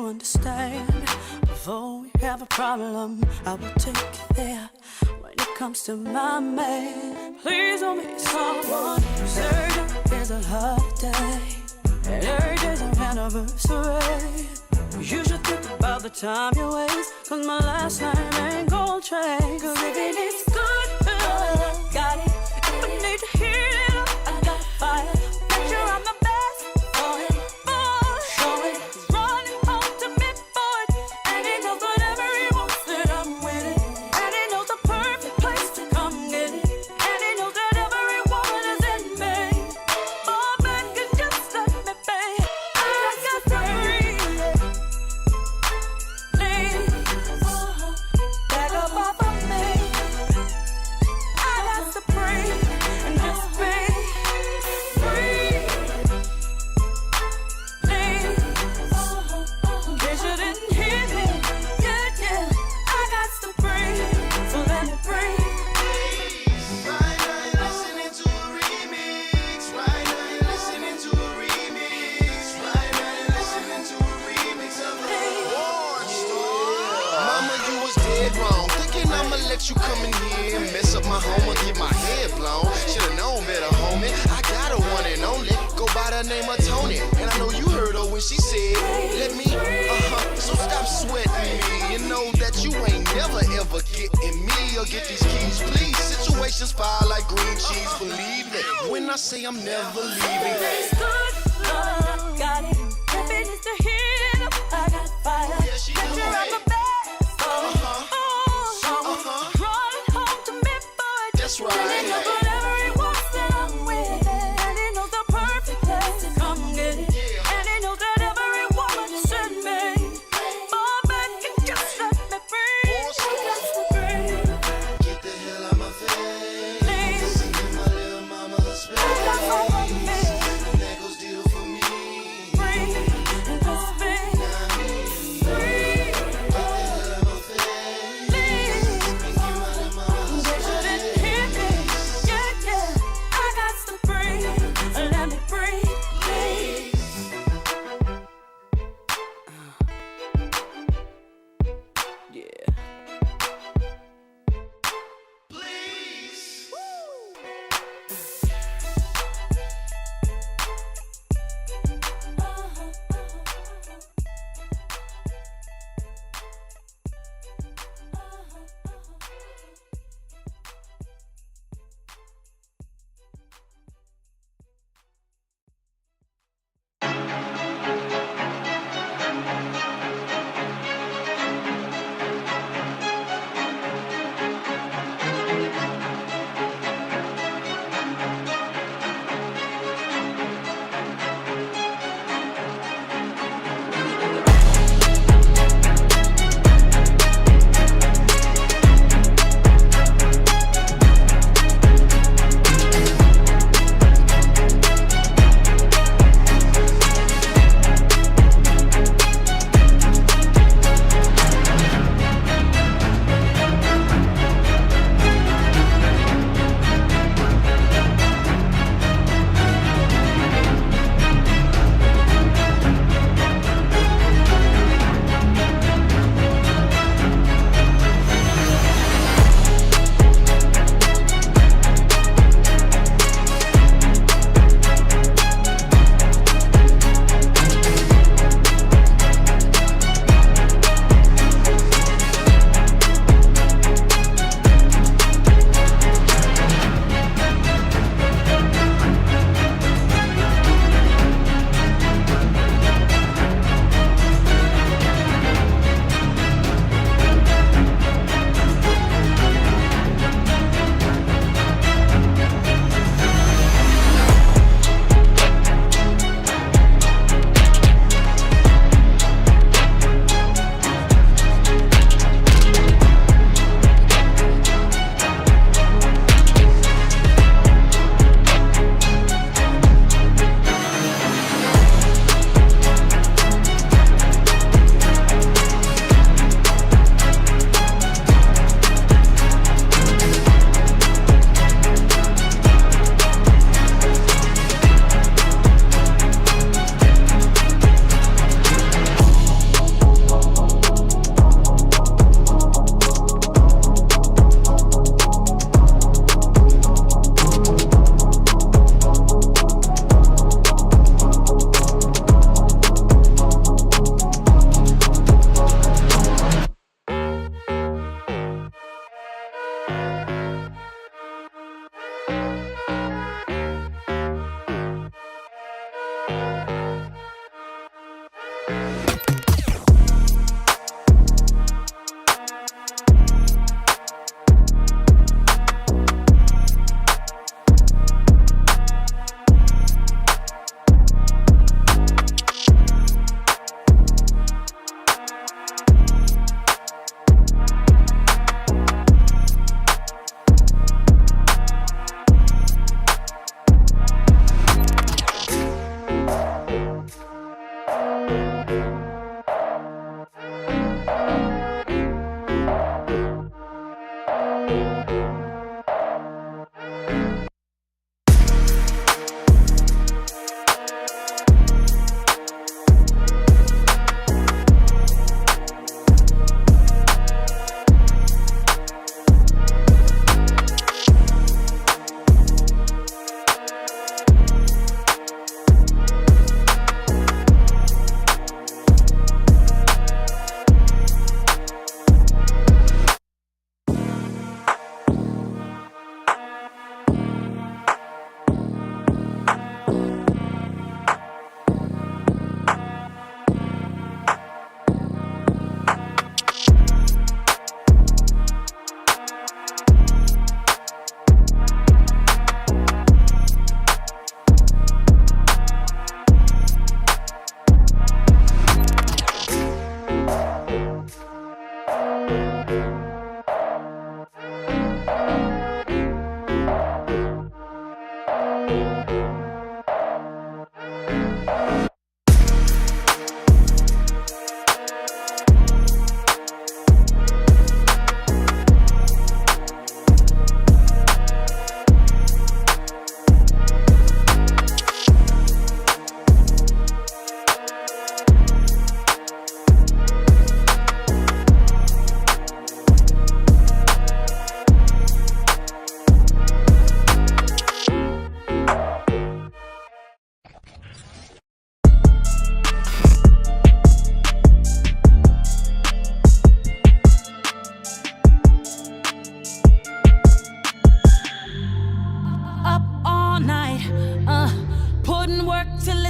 to understand. Before we have a problem, I will take you there. When it comes to my man, please don't be someone who's urgent. It's a holiday, and every day's an anniversary. You should think about the time you waste, cause my last name ain't gold train. Cause if it is good love, got it. If I need to heat it up, I got fire. Make sure I'm the best for him, for it. He's running home to me for it, and he knows whatever he wants that I'm with it. And he knows the perfect place to come get it. And he knows that every woman is in me. Oh, man, can just let me be. I got the free. Back up off of me. I got to breathe and just be free. In case you didn't hear me, yeah, I got to breathe, so let me breathe. Right now you're listening to a remix. Right now you're listening to a remix. Right now you're listening to a remix of a porn star. Mama, you was dead wrong. Thinking I'ma let you come in here and mess up my home or get my head blown. Should've known better, homie. I got a one and only. Go by the name of Tony. And I know you heard her when she said, let me, so stop sweating me. You know that you ain't never ever getting me or get these keys, please. Situations fire like green cheese, believe me when I say I'm never leaving. It's good love, got it. If it is to heat it up, I got fire. Yeah, she Make do sure I'm it. the best. Running home to me for it. That's right. And he knows whatever he wants that I'm with it. And he knows the perfect place to come get it. And he knows that every woman should me. Oh, man, can just let me breathe. Just to breathe. Get the hell out my face. Singing my little mama a space. I got all of me. And that goes deal for me. Breathe and just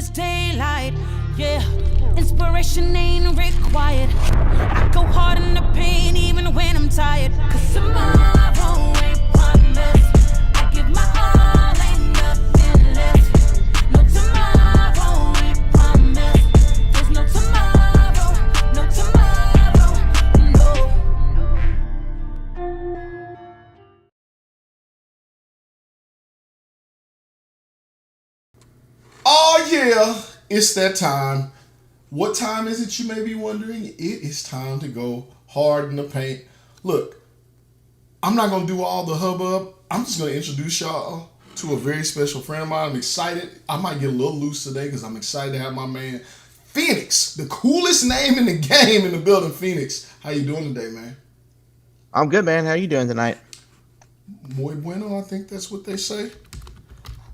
it's daylight. Yeah, inspiration ain't required. I go hard in the pain even when I'm tired. Cause tomorrow ain't promised. I give my all, ain't nothing less. No tomorrow ain't promised. There's no tomorrow, no tomorrow, no. Oh yeah, it's that time. What time is it, you may be wondering? It is time to go hard in the paint. Look, I'm not going to do all the hubbub. I'm just going to introduce y'all to a very special friend of mine. I'm excited. I might get a little loose today because I'm excited to have my man, Phenix, the coolest name in the game in the building. Phenix, how you doing today, man? I'm good, man. How you doing tonight? Muy bueno, I think that's what they say.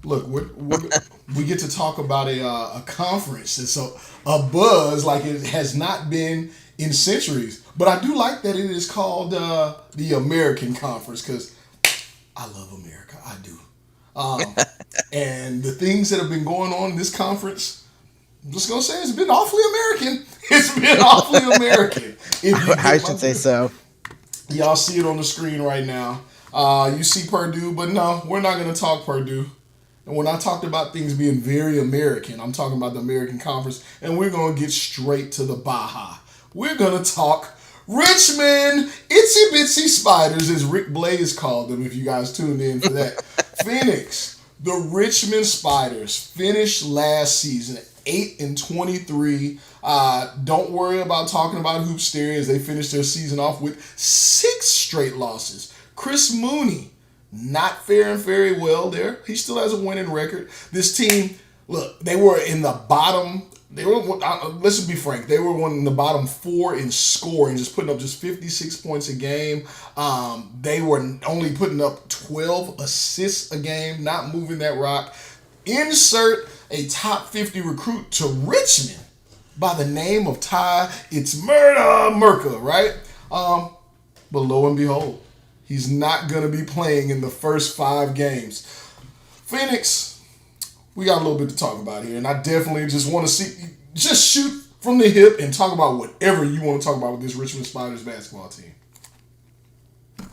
Look, we get to talk about a conference. It's a buzz like it has not been in centuries. But I do like that it is called the American Conference because I love America. I do. And the things that have been going on in this conference, I'm just going to say it's been awfully American. It's been awfully American. I should say so. Y'all see it on the screen right now. You see Purdue, but no, we're not going to talk Purdue. And when I talked about things being very American, I'm talking about the American Conference, and we're going to get straight to the Baja. We're going to talk Richmond Itsy Bitsy Spiders, as Rick Blaze called them, if you guys tuned in for that. Phoenix, the Richmond Spiders finished last season at 8-23. Don't worry about talking about Hoopsteria as they finished their season off with 6 straight losses. Chris Mooney, not faring very well there. He still has a winning record. This team, look, they were in the bottom. Let's be frank. They were one in the bottom 4 in scoring, just putting up just 56 points a game. They were only putting up 12 assists a game, not moving that rock. Insert a top 50 recruit to Richmond by the name of Ty. It's Merca, right? But lo and behold, he's not going to be playing in the first 5 games. Phoenix, we got a little bit to talk about here, and I definitely just want to just shoot from the hip and talk about whatever you want to talk about with this Richmond Spiders basketball team.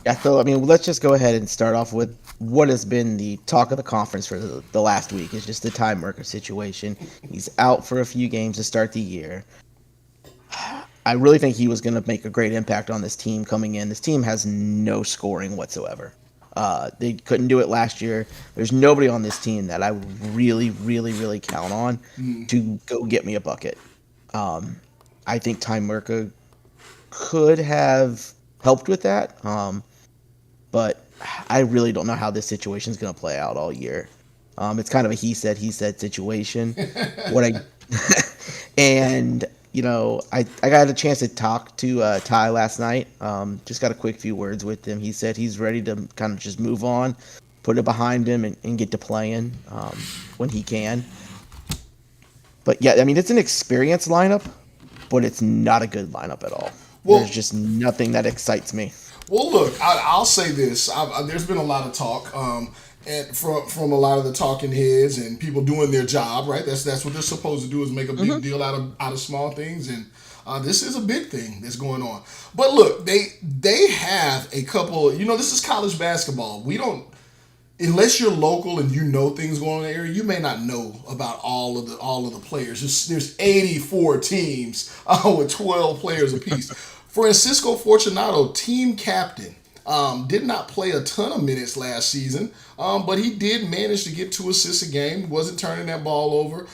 Yeah, so, let's just go ahead and start off with what has been the talk of the conference for the last week. It's just the Ty Merca situation. He's out for a few games to start the year. I really think he was going to make a great impact on this team coming in. This team has no scoring whatsoever. They couldn't do it last year. There's nobody on this team that I really, really, really count on to go get me a bucket. I think Ty Merca could have helped with that, but I really don't know how this situation is going to play out all year. It's kind of a he said situation. And I got a chance to talk to Ty last night. Just got a quick few words with him. He said he's ready to kind of just move on, put it behind him, and get to playing when he can. But yeah, it's an experienced lineup, but it's not a good lineup at all. Well, there's just nothing that excites me. Well, look, I'll say this. There's been a lot of talk. And from a lot of the talking heads and people doing their job, right? That's what they're supposed to do, is make a big deal out of small things, and this is a big thing that's going on. But look, they have a couple. This is college basketball. We don't, unless you're local and you know things going on in the area, you may not know about all of the players. There's 84 teams with 12 players apiece. Francisco Fortunato, team captain. Did not play a ton of minutes last season, but he did manage to get 2 assists a game. Wasn't turning that ball over.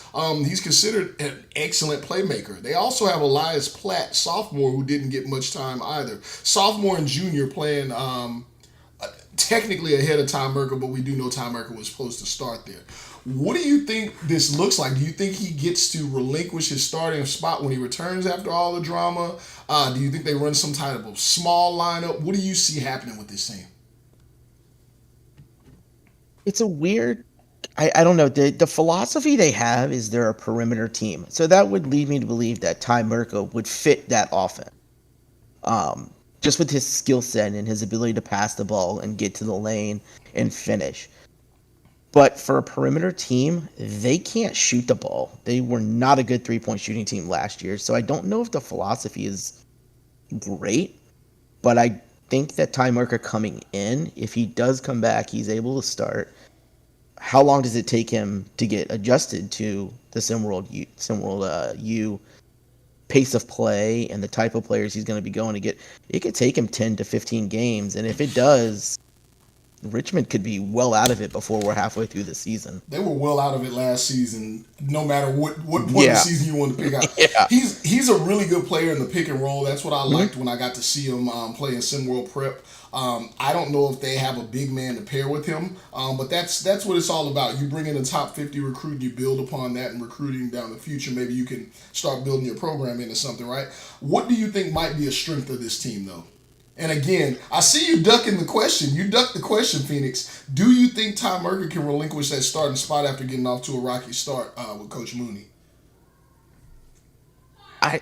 He's considered an excellent playmaker. They also have Elias Platt, sophomore, who didn't get much time either. Sophomore and junior playing technically ahead of Ty Merca, but we do know Ty Merca was supposed to start there. What do you think this looks like? Do you think he gets to relinquish his starting spot when he returns after all the drama? Do you think they run some type of small lineup? What do you see happening with this team? It's a weird, I don't know. The philosophy they have is they're a perimeter team. So that would lead me to believe that Ty Merca would fit that offense. Just with his skill set and his ability to pass the ball and get to the lane and finish. But for a perimeter team, they can't shoot the ball. They were not a good three-point shooting team last year. So I don't know if the philosophy is great, but I think that Ty Merker coming in, if he does come back, he's able to start. How long does it take him to get adjusted to the SimWorld U pace of play and the type of players he's going to be going to get? It could take him 10 to 15 games, and if it does, Richmond could be well out of it before we're halfway through the season. They were well out of it last season, no matter what point of the season you want to pick out. Yeah. He's a really good player in the pick and roll. That's what I liked when I got to see him play in SimWorld Prep. I don't know if they have a big man to pair with him, but that's what it's all about. You bring in a top 50 recruit, you build upon that and recruiting down the future. Maybe you can start building your program into something, right? What do you think might be a strength of this team, though? And again, I see you ducking the question. You ducked the question, Phenix. Do you think Ty Merker can relinquish that starting spot after getting off to a rocky start with Coach Mooney? I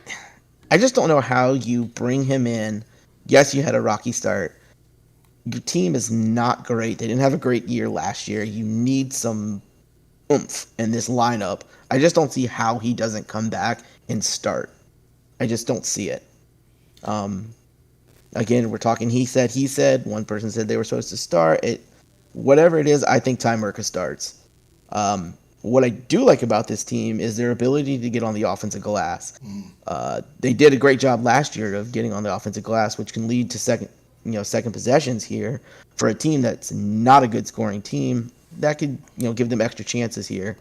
just don't know how you bring him in. Yes, you had a rocky start. Your team is not great. They didn't have a great year last year. You need some oomph in this lineup. I just don't see how he doesn't come back and start. I just don't see it. Again, we're talking he said. One person said they were supposed to start. Whatever it is, I think Ty Merker starts. What I do like about this team is their ability to get on the offensive glass. They did a great job last year of getting on the offensive glass, which can lead to second possessions here for a team that's not a good scoring team. That could, give them extra chances here.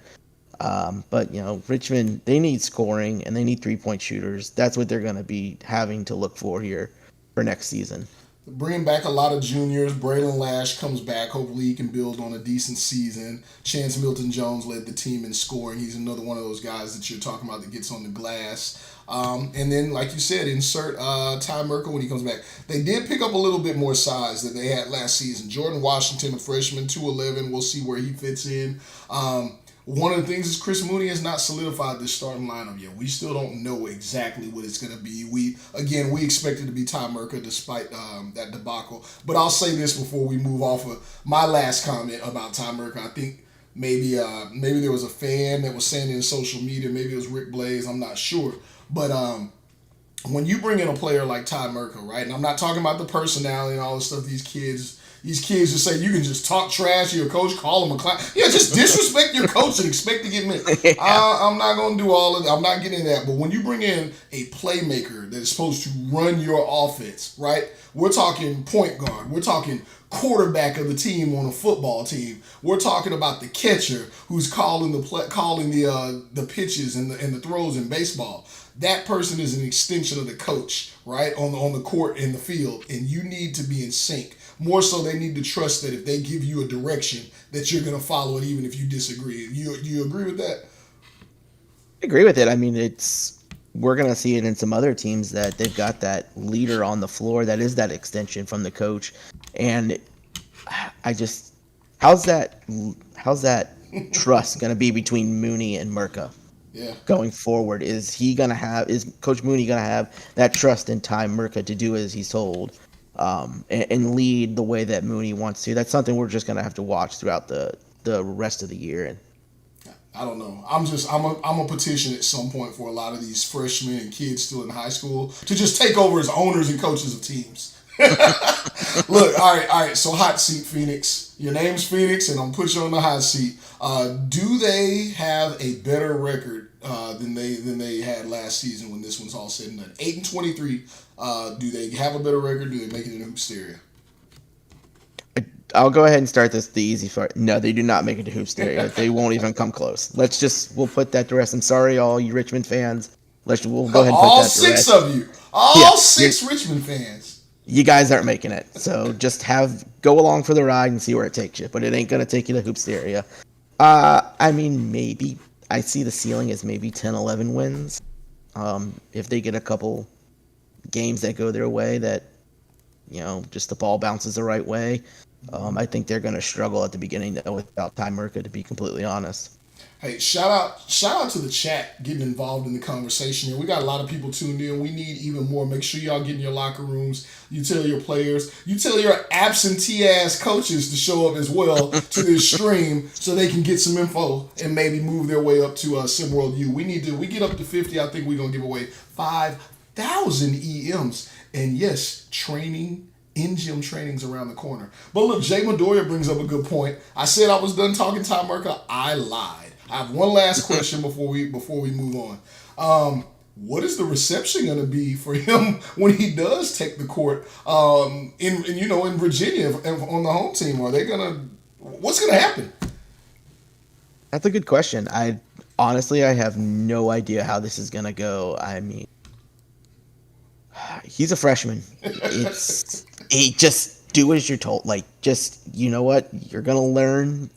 But Richmond, they need scoring and they need 3-point shooters. That's what they're going to be having to look for here for next season. Bringing back a lot of juniors. Braylon Lash comes back. Hopefully he can build on a decent season. Chance Milton-Jones led the team in scoring. He's another one of those guys that you're talking about that gets on the glass. And then, like you said, insert Ty Merker when he comes back. They did pick up a little bit more size than they had last season. Jordan Washington, a freshman, 2'11". We'll see where he fits in. One of the things is Chris Mooney has not solidified this starting lineup yet. We still don't know exactly what it's going to be. We expect it to be Ty Merker despite that debacle. But I'll say this before we move off of my last comment about Ty Merker. I think maybe there was a fan that was saying it in social media. Maybe it was Rick Blaze. I'm not sure. But when you bring in a player like Ty Merker, right, and I'm not talking about the personality and all the stuff these kids just say you can just talk trash to your coach, call him a clown. Yeah, just disrespect your coach and expect to get me. Yeah. I'm not going to do all of that. I'm not getting that. But when you bring in a playmaker that is supposed to run your offense, right? We're talking point guard. We're talking quarterback of the team on a football team. We're talking about the catcher who's calling the pitches and the throws in baseball. That person is an extension of the coach, right, on the court in the field, and you need to be in sync. More so, they need to trust that if they give you a direction, that you're going to follow it, even if you disagree. You agree with that? I agree with it. I mean, we're going to see it in some other teams that they've got that leader on the floor that is that extension from the coach, and how's that trust going to be between Mooney and Merka? Yeah. Going forward, is Coach Mooney going to have that trust in Ty Merka to do as he's told, and lead the way that Mooney wants to? That's something we're just going to have to watch throughout the rest of the year. I don't know. I'm a petition at some point for a lot of these freshmen and kids still in high school to just take over as owners and coaches of teams. Look, all right. So hot seat, Phenix. Your name's Phenix, and I'm gonna put you on the hot seat. Do they have a better record than they had last season when this one's all said and done? 8-23. Do they have a better record? Do they make it in Hoopsteria? I'll go ahead and start the easy part. No, they do not make it to Hoopsteria. They won't even come close. We'll put that to rest. I'm sorry, all you Richmond fans. We'll go ahead and put that to rest. All six of you. All six Richmond fans. You guys aren't making it. So just go along for the ride and see where it takes you. But it ain't going to take you to Hoopsteria. I mean, maybe. I see the ceiling as maybe 10, 11 wins. If they get a couple games that go their way that, just the ball bounces the right way. I think they're going to struggle at the beginning without Ty Merka, to be completely honest. Hey, shout out to the chat getting involved in the conversation here. We got a lot of people tuned in. We need even more. Make sure y'all get in your locker rooms. You tell your players. You tell your absentee ass coaches to show up as well to this stream so they can get some info and maybe move their way up to SimWorld U. We get up to 50. I think we're gonna give away 5,000 EMs. And yes, training. In-gym trainings around the corner. But look, Jay Midoriya brings up a good point. I said I was done talking Time Merker. I lied. I have one last question before we move on. What is the reception going to be for him when he does take the court in Virginia on the home team? What's going to happen? That's a good question. I have no idea how this is going to go. I mean, he's a freshman. Just do as you're told. Like, just, you know what? You're going to learn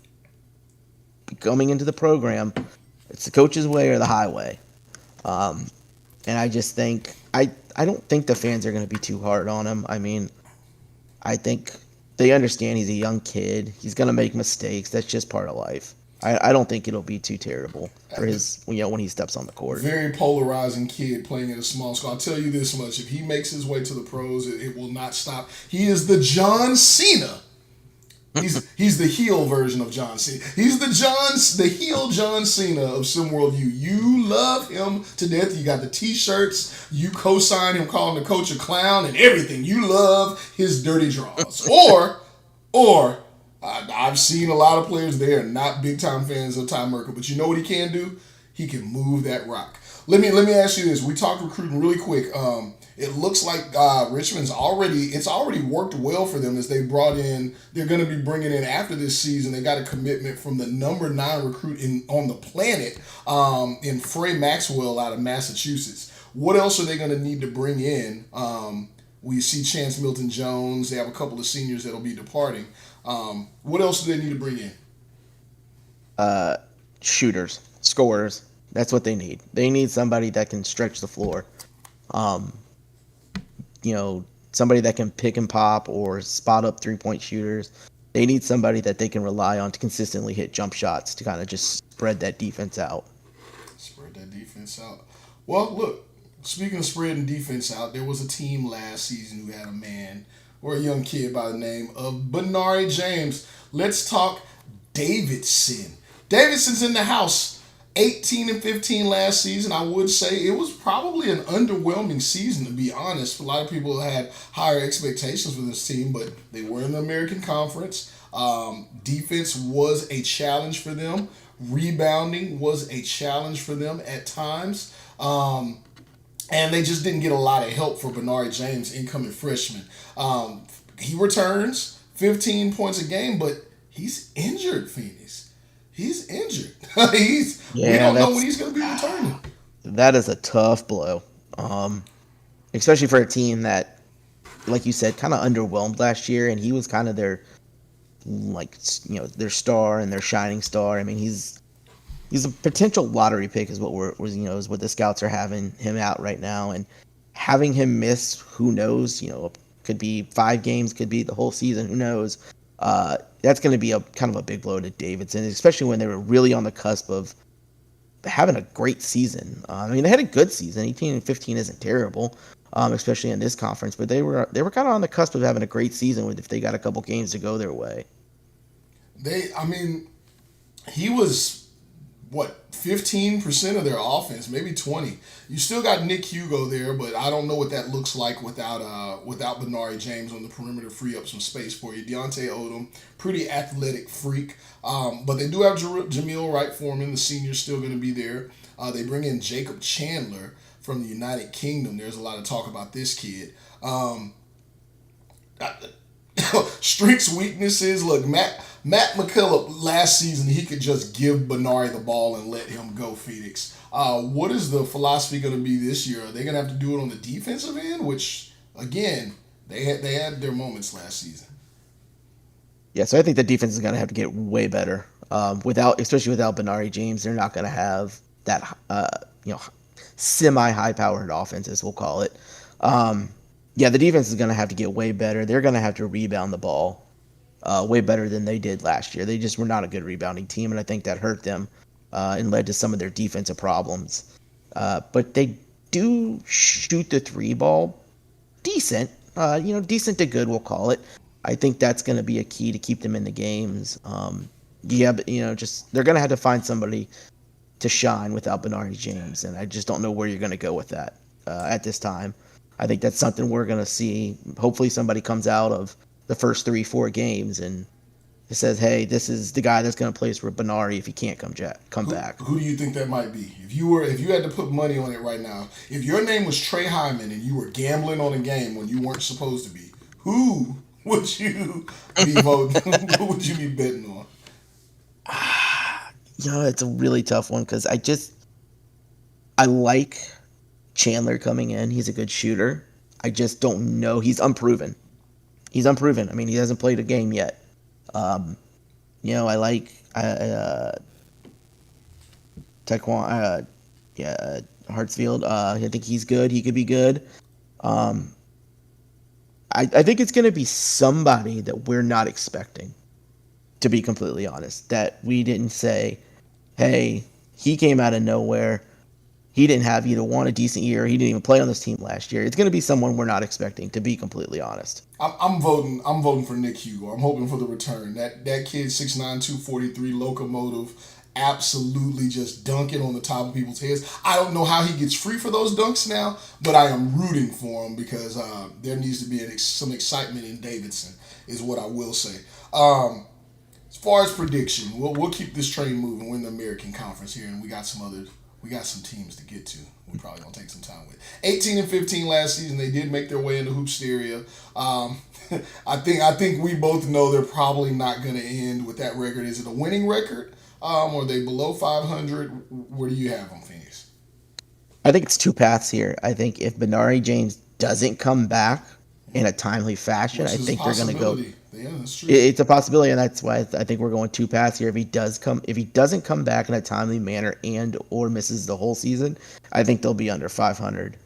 coming into the program. It's the coach's way or the highway. And I just think, I don't think the fans are going to be too hard on him. I mean, I think they understand he's a young kid. He's going to make mistakes. That's just part of life. I don't think it'll be too terrible for his, when he steps on the court. Very polarizing kid playing in a small school. I'll tell you this much: if he makes his way to the pros, it will not stop. He is the John Cena. He's the heel version of John Cena. He's the heel John Cena of SimWorld U. You love him to death. You got the T-shirts. You co-sign him calling the coach a clown and everything. You love his dirty draws. Or I've seen a lot of players there, not big time fans of Time Merker, but you know what he can do? He can move that rock. Let me ask you this. We talked recruiting really quick. It looks like Richmond's already worked well for them as they brought in. They're going to be bringing in after this season. They got a commitment from the number 9 recruit on the planet in Frey Maxwell out of Massachusetts. What else are they going to need to bring in? We see Chance Milton Jones. They have a couple of seniors that'll be departing. What else do they need to bring in? Shooters, scorers. That's what they need. They need somebody that can stretch the floor. Somebody that can pick and pop or spot up 3-point shooters. They need somebody that they can rely on to consistently hit jump shots to kind of just spread that defense out. Well, look, speaking of spreading defense out, there was a team last season who had a young kid by the name of Benari James. Let's talk Davidson. Davidson's in the house. 18-15 last season. I would say it was probably an underwhelming season, to be honest. A lot of people had higher expectations for this team, but they were in the American Conference. Defense was a challenge for them. Rebounding was a challenge for them at times. And they just didn't get a lot of help for Benari James, incoming freshman. He returns 15 points a game, but he's injured, Phoenix. He's injured. We don't know when he's going to be returning. That is a tough blow, especially for a team that, like you said, kind of underwhelmed last year, and he was kind of their star and their shining star. I mean, he's a potential lottery pick, is what is what the scouts are having him out right now, and having him miss, who knows? Could be 5 games, could be the whole season, who knows? That's going to be a kind of a big blow to Davidson, especially when they were really on the cusp of having a great season. I mean, they had a good season. 18-15 isn't terrible, especially in this conference, but they were kind of on the cusp of having a great season if they got a couple games to go their way. He was 15% of their offense, maybe 20. You still got Nick Hugo there, but I don't know what that looks like without Benari James on the perimeter, free up some space for you. Deontay Odom, pretty athletic freak, but they do have Jameel Wright Foreman, the senior's still going to be there. They bring in Jacob Chandler from the United Kingdom. There's a lot of talk about this kid. Strengths, weaknesses. Look, Matt McKillop last season, he could just give Benari the ball and let him go, Phoenix. What is the philosophy going to be this year? Are they going to have to do it on the defensive end? Which, again, they had their moments last season. Yeah, so I think the defense is going to have to get way better. Especially without Benari James, they're not going to have that semi-high-powered offense, as we'll call it. The defense is going to have to get way better. They're going to have to rebound the ball way better than they did last year. They just were not a good rebounding team, and I think that hurt them and led to some of their defensive problems. But they do shoot the three ball decent, decent to good, we'll call it. I think that's going to be a key to keep them in the games. But, just they're going to have to find somebody to shine without Benari James, and I just don't know where you're going to go with that at this time. I think that's something we're going to see. Hopefully somebody comes out of the first 3-4 games and it says, hey, this is the guy that's going to place for Benari if he can't come back. Who do you think that might be? If you had to put money on it right now, if your name was Trey Hyman and you were gambling on a game when you weren't supposed to be, who would you be voting? Who would you be betting on? It's a really tough one because I like Chandler coming in. He's a good shooter. I just don't know. He's unproven. I mean, he hasn't played a game yet. I like Taekwon, Hartsfield. I think he's good. He could be good. I think it's going to be somebody that we're not expecting, to be completely honest, that we didn't say, hey, he came out of nowhere. He didn't have either a decent year. He didn't even play on this team last year. It's going to be someone we're not expecting, to be completely honest. I'm voting for Nick Hugo. I'm hoping for the return. That kid, 6'9", 243, locomotive, absolutely just dunking on the top of people's heads. I don't know how he gets free for those dunks now, but I am rooting for him because there needs to be some excitement in Davidson, is what I will say. As far as prediction, we'll keep this train moving. We're in the American Conference here, and we got some teams to get to. We're probably going to take some time with. 18-15 last season. They did make their way into Hoopsteria. I think we both know they're probably not going to end with that record. Is it a winning record? Or are they below 500? Where do you have them, Phenix? I think it's two paths here. I think if Benari James doesn't come back in a timely fashion, I think they're going to go. Yeah, that's true. It's a possibility, and that's why I think we're going two paths here. If he doesn't come back in a timely manner and or misses the whole season, I think they'll be under 500.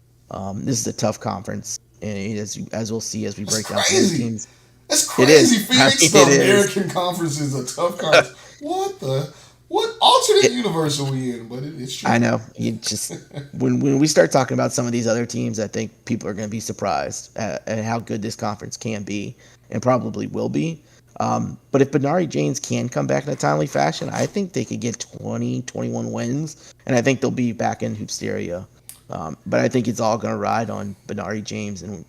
This is a tough conference, and as we'll see as we break down some teams. That's crazy, Phoenix. The American is. Conference is a tough conference. What alternate universe are we in? But it's true. I know. You just when we start talking about some of these other teams, I think people are going to be surprised at how good this conference can be, and probably will be. But if Benari James can come back in a timely fashion, I think they could get 20, 21 wins, and I think they'll be back in Hoopsteria. But I think it's all going to ride on Benari James and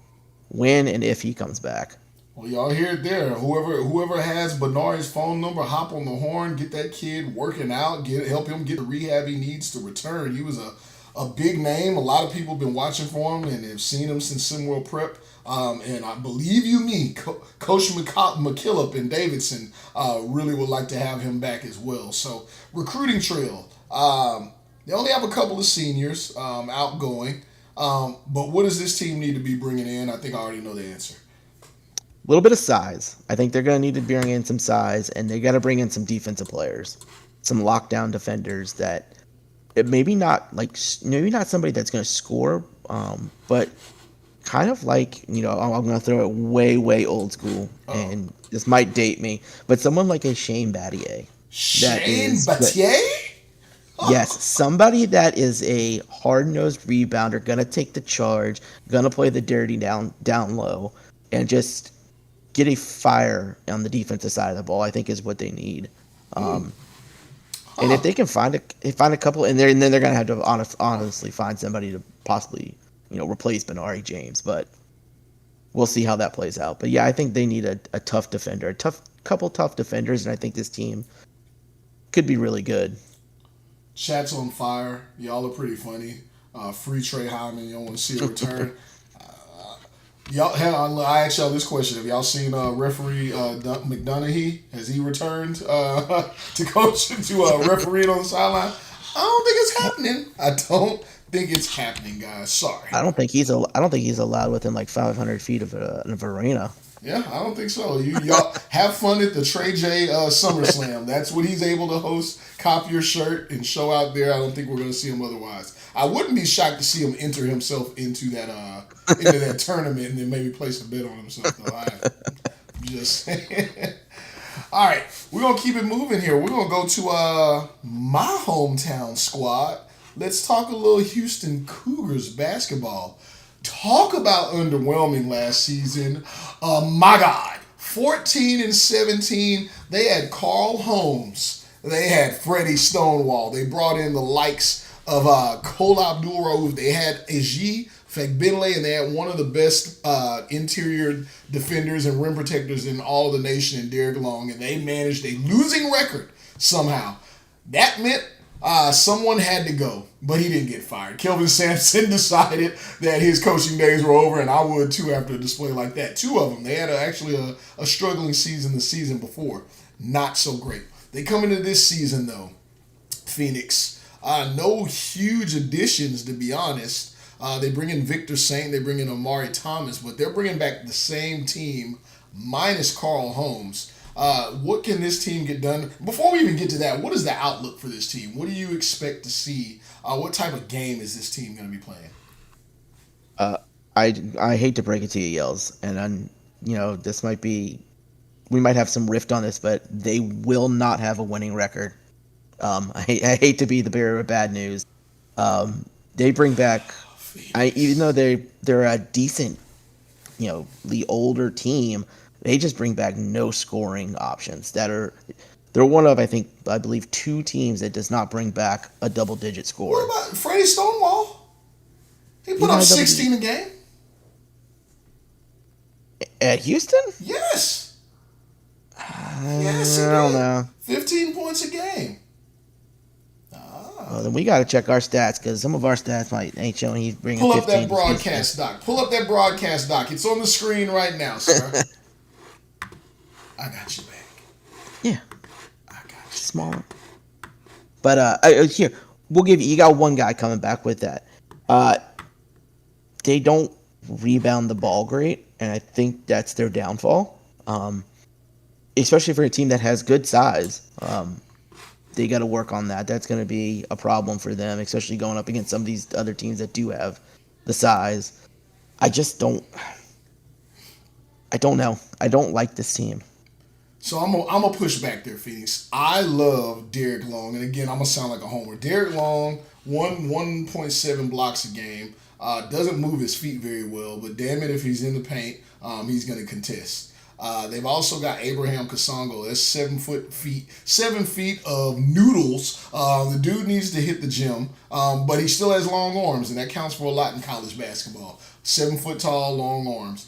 when and if he comes back. Well, y'all hear it there. Whoever has Benari's phone number, hop on the horn, get that kid working out, help him get the rehab he needs to return. He was a big name. A lot of people have been watching for him and have seen him since SimWorld Prep. And I believe Coach McKillop and Davidson really would like to have him back as well. So recruiting trail. They only have a couple of seniors outgoing. But what does this team need to be bringing in? I think I already know the answer. A little bit of size. I think they're going to need to bring in some size, and they got to bring in some defensive players, some lockdown defenders that maybe not somebody that's going to score, but kind of like, I'm going to throw it way old school, and this might date me, but someone like a Shane Battier. Shane Battier? Yes, somebody that is a hard-nosed rebounder, going to take the charge, going to play the dirty down low, and just get a fire on the defensive side of the ball, I think is what they need. And if they can find a couple, and then they're going to have to honestly find somebody to possibly, replace Benari James. But we'll see how that plays out. But yeah, I think they need a tough defender, couple tough defenders, and I think this team could be really good. Chat's on fire. Y'all are pretty funny. Free Trey Hyman. You don't want to see a return. I asked y'all this question. Have y'all seen referee McDonough? Has he returned to coach to referee on the sideline? I don't think it's happening. I don't think it's happening, guys. Sorry. I don't think he's allowed within like 500 feet of an arena. Yeah, I don't think so. Y'all have fun at the Trey J SummerSlam. That's what he's able to host. Cop your shirt and show out there. I don't think we're going to see him otherwise. I wouldn't be shocked to see him enter himself into that tournament and then maybe place a bet on himself. Though. I'm just saying. All right, we're gonna keep it moving here. We're gonna go to my hometown squad. Let's talk a little Houston Cougars basketball. Talk about underwhelming last season. My God, 14-17. They had Carl Holmes. They had Freddie Stonewall. They brought in the likes of Cole Abdul-Rauf. They had Aji Fagbenle, and they had one of the best interior defenders and rim protectors in all of the nation in Derek Long, and they managed a losing record somehow. That meant someone had to go, but he didn't get fired. Kelvin Sampson decided that his coaching days were over, and I would too after a display like that. Two of them. They had actually a struggling season the season before. Not so great. They come into this season, though, Phenix. No huge additions, to be honest. They bring in Victor Saint, they bring in Amari Thomas, but they're bringing back the same team minus Carl Holmes. What can this team get done? Before we even get to that, what is the outlook for this team? What do you expect to see? What type of game is this team going to be playing? I hate to break it to you, Yells, and this might be, we might have some rift on this, but they will not have a winning record. I hate to be the bearer of bad news. They bring back, even though they're a decent, the older team, they just bring back no scoring options. They're one of, I believe, two teams that does not bring back a double-digit score. What about Freddie Stonewall? He put up 16 a game. At Houston? Yes. Yes, he did. I don't know. 15 points a game. Well, then we got to check our stats because some of our stats ain't showing he's bringing 15. Pull up that broadcast doc. Pull up that broadcast doc. It's on the screen right now, sir. I got you back. Yeah. I got you. Smaller. But here, we'll give you got one guy coming back with that. They don't rebound the ball great, and I think that's their downfall. Especially for a team that has good size. They got to work on that. That's going to be a problem for them, especially going up against some of these other teams that do have the size. I don't know. I don't like this team. So I'm gonna push back there, Phoenix. I love Derek Long, and again, I'm gonna sound like a homer. Derek Long, 1.7 blocks a game. Doesn't move his feet very well, but damn it, if he's in the paint, he's gonna contest. They've also got Abraham Kasongo. That's 7 feet of noodles. The dude needs to hit the gym, but he still has long arms, and that counts for a lot in college basketball. 7 foot tall, long arms.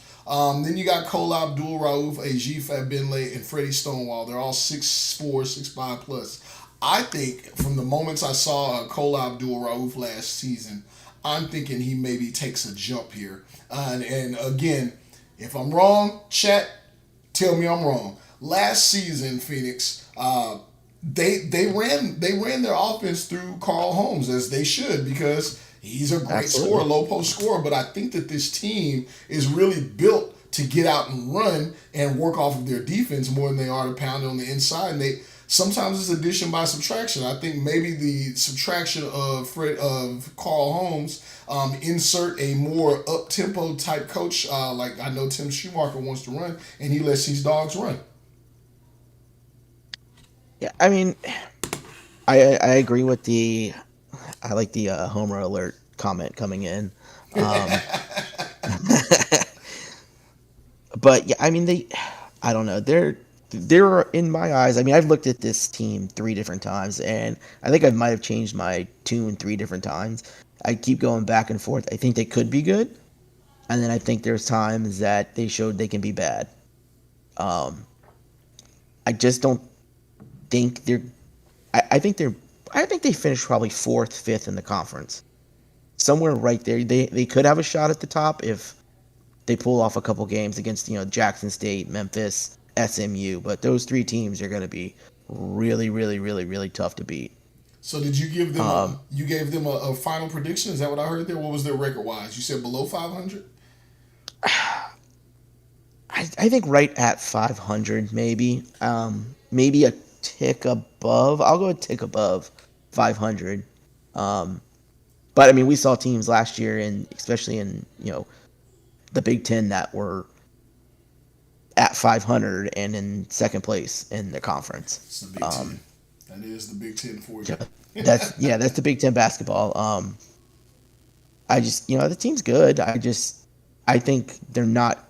Then you got Cole Abdul-Rauf, Aji Fagbenle, and Freddie Stonewall. They're all 6'4", 6'5 plus. I think from the moments I saw Cole Abdul-Rauf last season, I'm thinking he maybe takes a jump here. And again, if I'm wrong, chat, tell me I'm wrong. Last season, Phoenix, they ran their offense through Carl Holmes, as they should, because he's a great scorer, low post scorer. But I think that this team is really built to get out and run and work off of their defense more than they are to pound it on the inside. And sometimes it's addition by subtraction. I think maybe the subtraction of Carl Holmes, insert a more up-tempo type coach, like I know Tim Schumacher wants to run, and he lets these dogs run. Yeah, I mean, I agree with I like the Homer alert comment coming in. But yeah, I mean, I don't know. They're in my eyes. I mean, I've looked at this team 3 different times, and I think I might have changed my tune 3 different times. I keep going back and forth. I think they could be good, and then I think there's times that they showed they can be bad. I just don't think they're. I think they finished probably 4th, 5th in the conference, somewhere right there. They could have a shot at the top if they pull off a couple games against Jackson State, Memphis, SMU, but those 3 teams are going to be really, really, really, really tough to beat. So did you give them you gave them a final prediction? Is that what I heard there? What was their record wise? You said below 500? I think right at 500, maybe. Maybe a tick above. I'll go a tick above 500. But I mean, we saw teams last year, and especially in the Big Ten, that were at 500 and in second place in the conference. It's the Big Ten. That is the Big Ten for you. That's the Big Ten basketball. I just, the team's good. I think they're not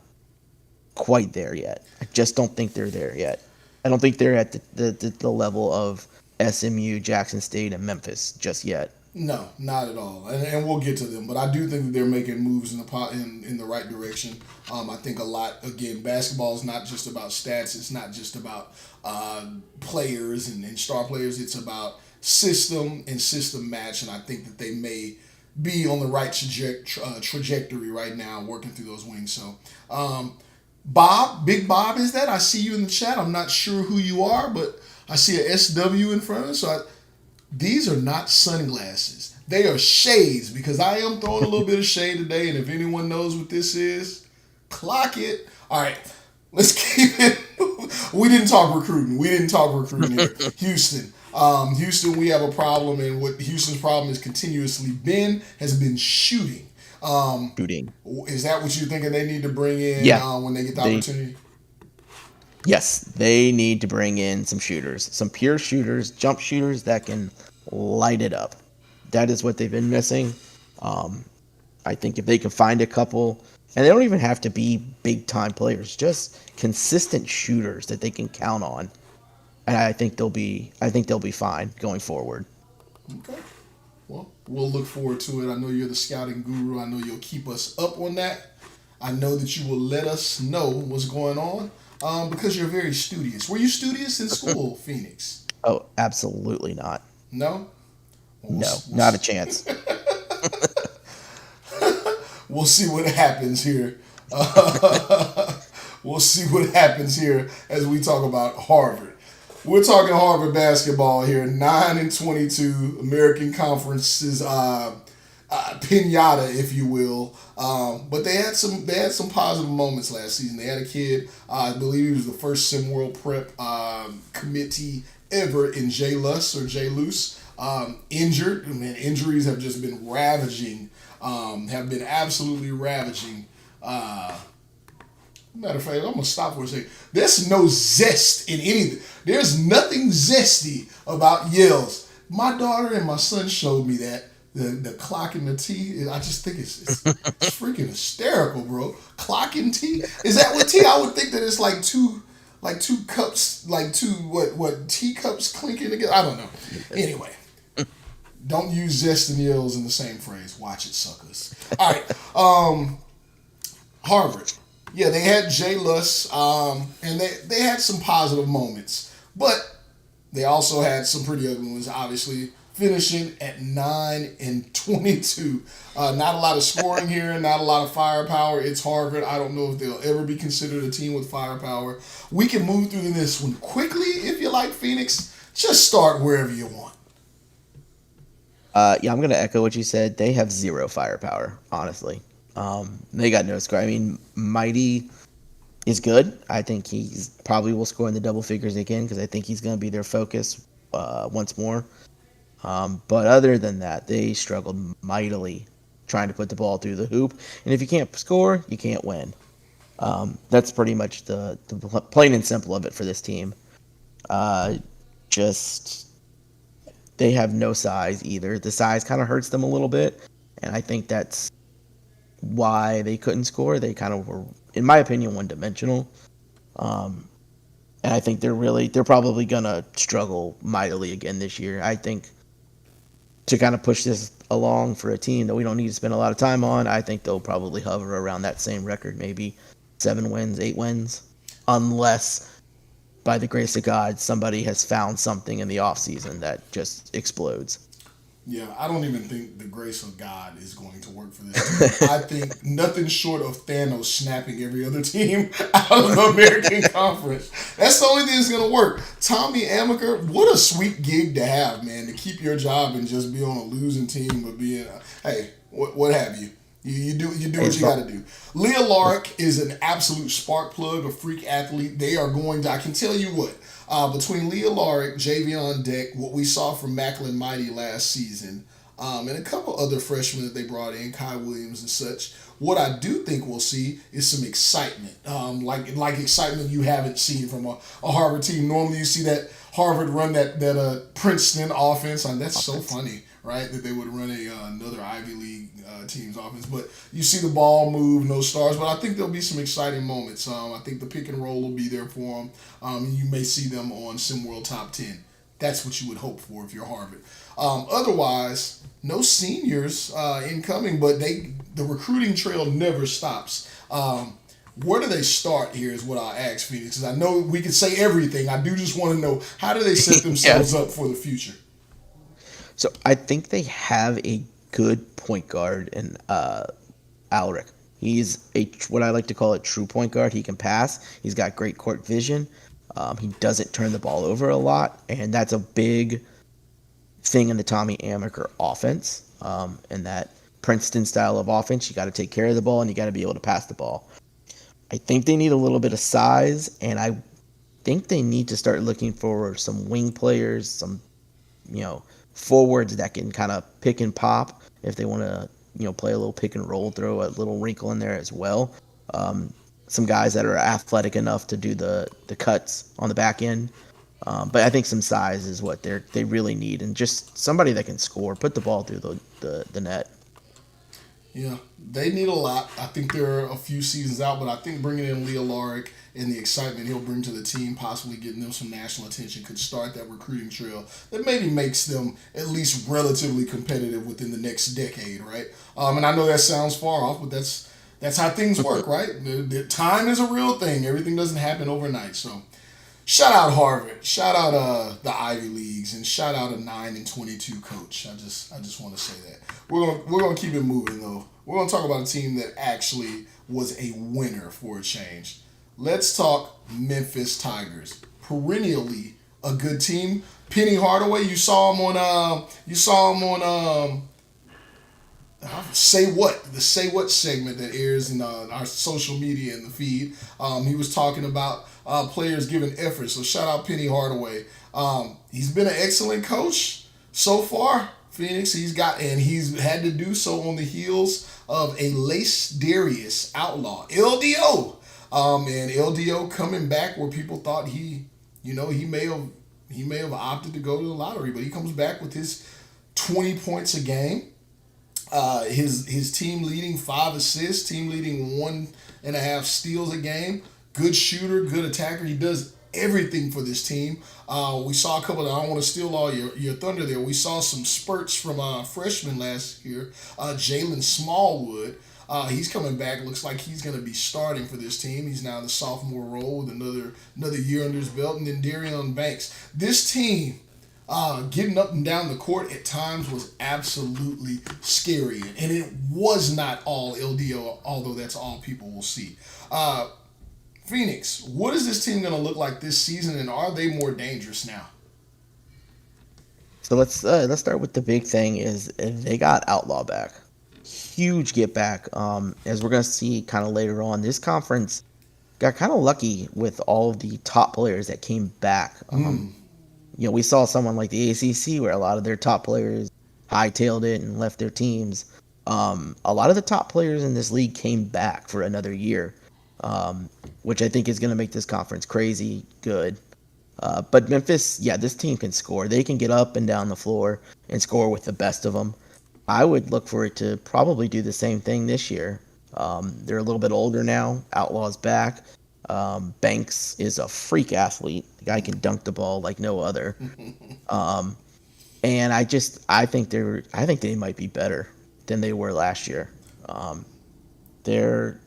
quite there yet. I just don't think they're there yet. I don't think they're at the level of SMU, Jackson State, and Memphis just yet. No, not at all, and we'll get to them. But I do think that they're making moves in the right direction. I think a lot. Again, basketball is not just about stats. It's not just about players and star players. It's about system and system match. And I think that they may be on the right trajectory right now, working through those wings. So, Bob, Big Bob, is that? I see you in the chat. I'm not sure who you are, but I see a SW in front of us. So these are not sunglasses. They are shades, because I am throwing a little bit of shade today. And if anyone knows what this is, clock it. All right, let's keep it. We didn't talk recruiting here. Houston. Houston, we have a problem. And what Houston's problem has continuously has been shooting. Shooting. Is that what you're thinking they need to bring in when they get the opportunity? Yes, they need to bring in some shooters, some pure shooters, jump shooters that can light it up. That is what they've been missing. I think if they can find a couple, and they don't even have to be big time players, just consistent shooters that they can count on, and I think they'll be fine going forward. Okay. Well, we'll look forward to it. I know you're the scouting guru. I know you'll keep us up on that. I know that you will let us know what's going on. Because you're very studious. Were you studious in school, Phenix? Oh, absolutely not. No? No, not a chance. We'll see what happens here. We'll see what happens here as we talk about Harvard. We're talking Harvard basketball here. 9-22 American Conference's pinata, if you will. But they had some positive moments last season. They had a kid, I believe he was the first SimWorld Prep committee ever in Jay Luce, injured. Man, injuries have just been ravaging, have been absolutely ravaging. Matter of fact, I'm going to stop for a second. There's no zest in anything. There's nothing zesty about yells. My daughter and my son showed me that. The clock and the T, I just think it's freaking hysterical, bro. Clock and T? Is that what T? I would think that it's like two cups, like two teacups clinking together. I don't know. Anyway, don't use zest and yells in the same phrase. Watch it, suckers. All right. Harvard. Yeah, they had Jay Luss, and they had some positive moments, but they also had some pretty ugly ones, obviously. Finishing at 9-22. Not a lot of scoring here, not a lot of firepower. It's Harvard. I don't know if they'll ever be considered a team with firepower. We can move through this one quickly if you like, Phoenix. Just start wherever you want. I'm going to echo what you said. They have zero firepower, honestly. They got no score. I mean, Mighty is good. I think he's probably will score in the double figures again, because I think he's going to be their focus once more. But other than that, they struggled mightily trying to put the ball through the hoop. And if you can't score, you can't win. That's pretty much the plain and simple of it for this team. Just they have no size either. The size kind of hurts them a little bit, and I think that's why they couldn't score. They kind of were, in my opinion, one-dimensional. And I think they're probably gonna struggle mightily again this year. I think to kind of push this along for a team that we don't need to spend a lot of time on, I think they'll probably hover around that same record, maybe 7 wins, 8 wins, unless by the grace of God somebody has found something in the offseason that just explodes. Yeah, I don't even think the grace of God is going to work for this team. I think nothing short of Thanos snapping every other team out of the American Conference. That's the only thing that's going to work. Tommy Amaker, what a sweet gig to have, man, to keep your job and just be on a losing team, but being, hey, what have you. You do what you got to do. Leah Lark is an absolute spark plug, a freak athlete. They are going to, I can tell you what, between Leah Lark, Javion Deck, what we saw from Macklin Mighty last season, and a couple other freshmen that they brought in, Kai Williams and such. What I do think we'll see is some excitement, like excitement you haven't seen from a Harvard team. Normally, you see that Harvard run that Princeton offense, and that's so funny, right? That they would run another Ivy League team's offense, but you see the ball move, no stars. But I think there'll be some exciting moments. I think the pick and roll will be there for them. You may see them on SimWorld Top 10. That's what you would hope for if you're Harvard. Otherwise, no seniors incoming, but the recruiting trail never stops. Where do they start here is what I'll ask Phenix, because I know we can say everything. I do just want to know, how do they set themselves up for the future? So I think they have a good point guard in Alric. He's what I like to call a true point guard. He can pass. He's got great court vision. He doesn't turn the ball over a lot, and that's a big thing in the Tommy Amaker offense. In that Princeton style of offense, you got to take care of the ball and you got to be able to pass the ball. I think they need a little bit of size, and I think they need to start looking for some wing players, some forwards that can kind of pick and pop if they want to play a little pick and roll, throw a little wrinkle in there as well. Some guys that are athletic enough to do the cuts on the back end. But I think some size is what they really need, and just somebody that can score, put the ball through the net. Yeah, they need a lot. I think they're a few seasons out, but I think bringing in Leo Laric and the excitement he'll bring to the team, possibly getting them some national attention, could start that recruiting trail that maybe makes them at least relatively competitive within the next decade, right? And I know that sounds far off, but that's how things work, right? The time is a real thing. Everything doesn't happen overnight. So shout out Harvard, shout out the Ivy Leagues, and shout out a 9-22 coach. I just want to say that. We're gonna keep it moving though. We're gonna talk about a team that actually was a winner for a change. Let's talk Memphis Tigers. Perennially a good team. Penny Hardaway, you saw him on Say What, the Say What segment that airs in our social media in the feed. He was talking about players giving effort. So shout out Penny Hardaway. He's been an excellent coach so far. Phenix, he's had to do so on the heels of a Lace Darius outlaw, LDO. And LDO coming back where people thought he may have opted to go to the lottery, but he comes back with his 20 points a game. His team leading 5 assists, team leading 1.5 steals a game. Good shooter, good attacker. He does everything for this team. We saw a couple. I don't want to steal all your thunder there. We saw some spurts from freshmen last year. Jalen Smallwood. He's coming back. Looks like he's going to be starting for this team. He's now in the sophomore role with another year under his belt. And then Darion Banks. This team, getting up and down the court at times was absolutely scary. And it was not all LDO, although that's all people will see. Phenix, what is this team going to look like this season, and are they more dangerous now? So let's start with the big thing is they got Outlaw back. Huge get back. As we're going to see kind of later on, this conference got kind of lucky with all of the top players that came back. We saw someone like the ACC where a lot of their top players hightailed it and left their teams. A lot of the top players in this league came back for another year, which I think is going to make this conference crazy good. But Memphis, this team can score. They can get up and down the floor and score with the best of them. I would look for it to probably do the same thing this year. They're a little bit older now. Outlaw's back. Banks is a freak athlete. The guy can dunk the ball like no other. And I think they might be better than they were last year. Their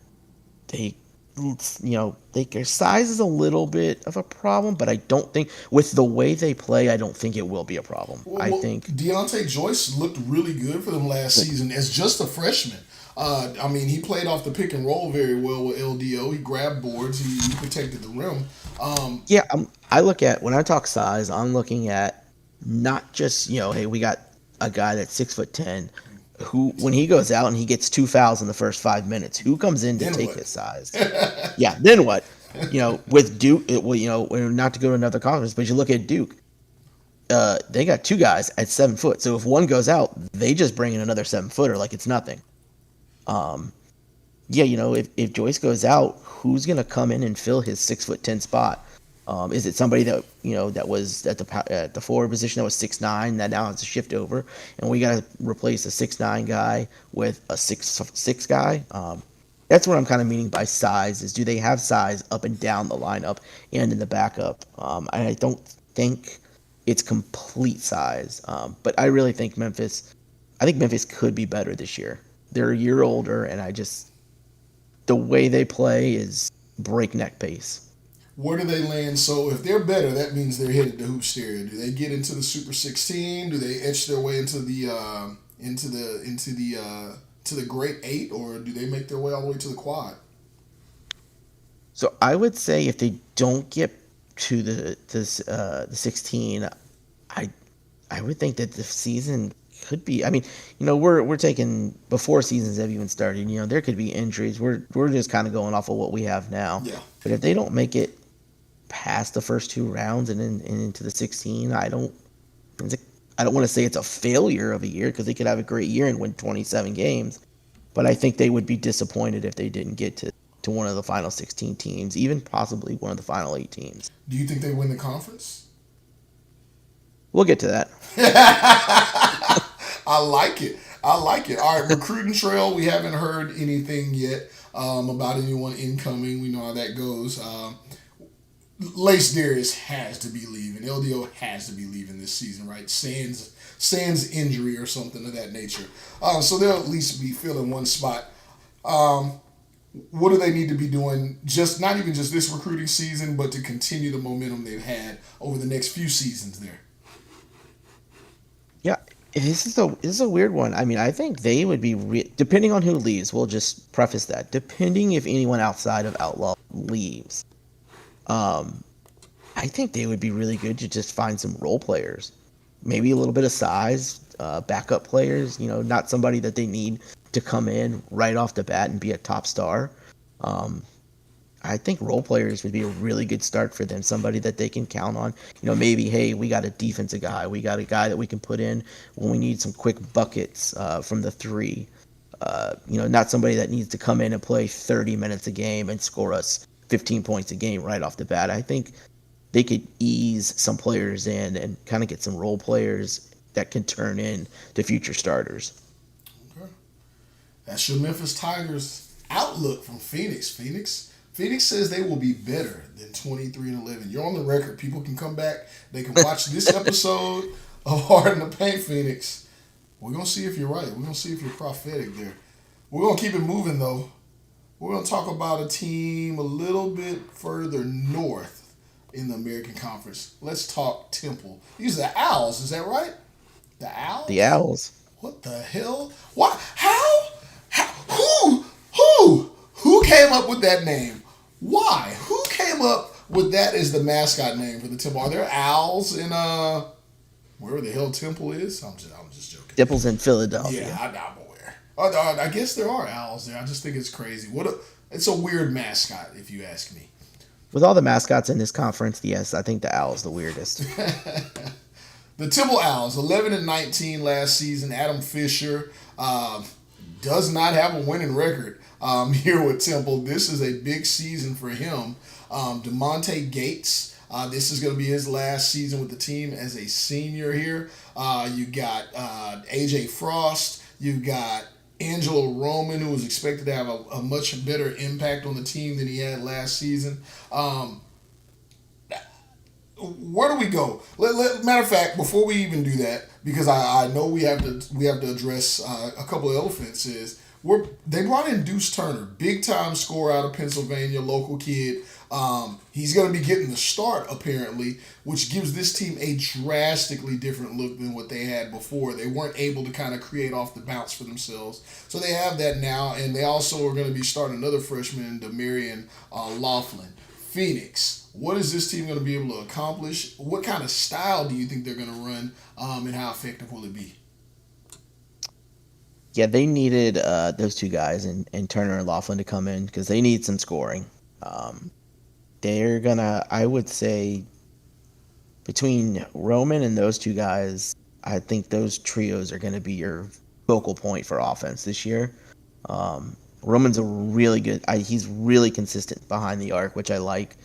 size is a little bit of a problem, but I don't think with the way they play, I don't think it will be a problem. I think Deontay Joyce looked really good for them last season as just a freshman. He played off the pick and roll very well with LDO. He grabbed boards. He protected the rim. I look at, when I talk size, I'm looking at not just, hey, we got a guy that's 6'10", who, when he goes out and he gets 2 fouls in the first 5 minutes, who comes in to take his size? Then what? With Duke, not to go to another conference, but you look at Duke. they got 2 guys at 7 foot. So if one goes out, they just bring in another 7-footer like it's nothing. Yeah, if Joyce goes out, who's gonna come in and fill his 6'10" spot? Is it somebody that that was at the forward position that was 6'9" that now has to shift over, and we got to replace a 6'9" guy with a 6'6" guy? That's what I'm kind of meaning by size. Is do they have size up and down the lineup and in the backup? I don't think it's complete size, but I really think Memphis. I think Memphis could be better this year. They're a year older, and the way they play is breakneck pace. Where do they land? So if they're better, that means they're headed to hoop stereo. Do they get into the Super 16? Do they etch their way into the Great 8, or do they make their way all the way to the quad? So I would say if they don't get to the 16, I would think that the season could be. I mean, we're taking before seasons have even started. There could be injuries. We're just kind of going off of what we have now. Yeah. But if they don't make it past the first 2 rounds and into the 16, I don't want to say it's a failure of a year, because they could have a great year and win 27 games. But I think they would be disappointed if they didn't get to one of the final 16 teams, even possibly one of the final 8 teams. Do you think they win the conference? We'll get to that. I like it. All right, recruiting trail. We haven't heard anything yet about anyone incoming. We know how that goes. Lace Darius has to be leaving. LDO has to be leaving this season, right? Sans injury or something of that nature. So they'll at least be filling one spot. What do they need to be doing? Not even just this recruiting season, but to continue the momentum they've had over the next few seasons there. Yeah, this is a weird one. I mean, I think they would be depending on who leaves. We'll just preface that. Depending if anyone outside of Outlaw leaves, I think they would be really good to just find some role players, maybe a little bit of size, backup players. Not somebody that they need to come in right off the bat and be a top star. I think role players would be a really good start for them. Somebody that they can count on. Maybe, hey, we got a defensive guy. We got a guy that we can put in when we need some quick buckets from the 3. Not somebody that needs to come in and play 30 minutes a game and score us 15 points a game right off the bat. I think they could ease some players in and kind of get some role players that can turn in to future starters. Okay. That's your Memphis Tigers outlook from Phenix. Phenix says they will be better than 23-11. You're on the record. People can come back. They can watch this episode of Hard in the Paint, Phenix. We're going to see if you're right. We're going to see if you're prophetic there. We're going to keep it moving, though. We're going to talk about a team a little bit further north in the American Conference. Let's talk Temple. These are the Owls. Is that right? The Owls? The Owls. What the hell? What? How? Who came up with that name? Why? Who came up with that as the mascot name for the Temple? Are there owls in wherever the hell Temple is? I'm just joking. Temple's in Philadelphia. Yeah, I'm aware. I guess there are owls there. I just think it's crazy. It's a weird mascot, if you ask me. With all the mascots in this conference, yes, I think the Owl's the weirdest. The Temple Owls, 11-19 last season. Adam Fisher does not have a winning record here with Temple. This is a big season for him. DeMonte Gates, this is going to be his last season with the team as a senior here. You got AJ Frost. You got Angelo Roman, who was expected to have a much better impact on the team than he had last season. Where do we go? Matter of fact, before we even do that, because I know we have to address a couple of elephants. They brought in Deuce Turner, big time scorer out of Pennsylvania, local kid. He's going to be getting the start apparently, which gives this team a drastically different look than what they had before. They weren't able to kind of create off the bounce for themselves, so they have that now, and they also are going to be starting another freshman, Demarion Laughlin. Phenix, what is this team going to be able to accomplish? What kind of style do you think they're going to run, and how effective will it be? Yeah, they needed those 2 guys and Turner and Laughlin to come in because they need some scoring. They're gonna, I would say, between Roman and those two guys, I think those trios are going to be your focal point for offense this year. Roman's a really good. He's really consistent behind the arc, which I like.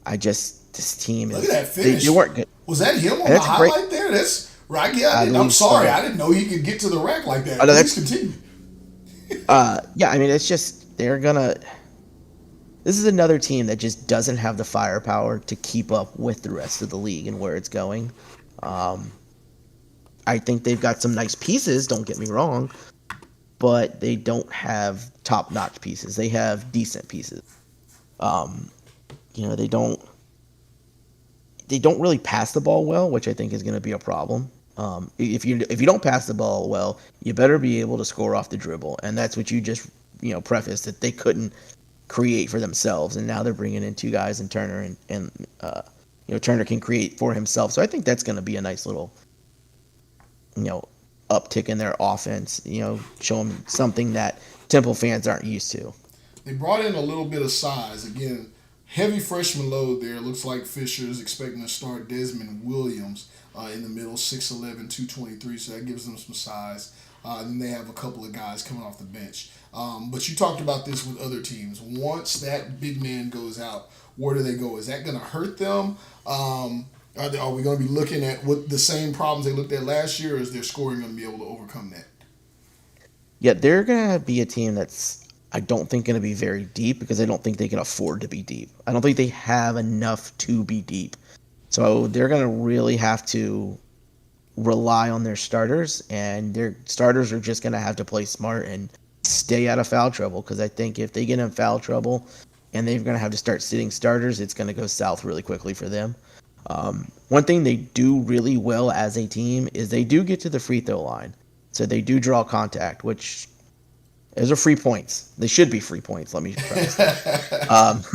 I just this team Look is at that finish. they weren't good. Was that him on the That's great. highlight there? That's right. Yeah, I I'm believe sorry. so. I didn't know he could get to the rack like that. I know Please that's continue. yeah. I mean, it's just they're gonna. This is another team that just doesn't have the firepower to keep up with the rest of the league and where it's going. I think they've got some nice pieces. Don't get me wrong, but they don't have top-notch pieces. They have decent pieces. They don't really pass the ball well, which I think is going to be a problem. If you don't pass the ball well, you better be able to score off the dribble, and that's what you just prefaced that they couldn't create for themselves, and now they're bringing in two guys in Turner and Turner can create for himself. So I think that's going to be a nice little uptick in their offense. Show them something that Temple fans aren't used to. They brought in a little bit of size. Again, heavy freshman load there. Looks like Fisher's expecting to start Desmond Williams in the middle, 6'11", 223, so that gives them some size. Then they have a couple of guys coming off the bench. But you talked about this with other teams. Once that big man goes out, where do they go? Is that going to hurt them? Are we going to be looking at what the same problems they looked at last year, or is their scoring going to be able to overcome that? Yeah, they're going to be a team that's, I don't think, going to be very deep because I don't think they can afford to be deep. I don't think they have enough to be deep. So they're going to really have to rely on their starters, and their starters are just going to have to play smart and stay out of foul trouble, because I think if they get in foul trouble and they're going to have to start sitting starters, it's going to go south really quickly for them. One thing they do really well as a team is they do get to the free throw line. So they do draw contact, which those are free points. They should be free points, let me preface that.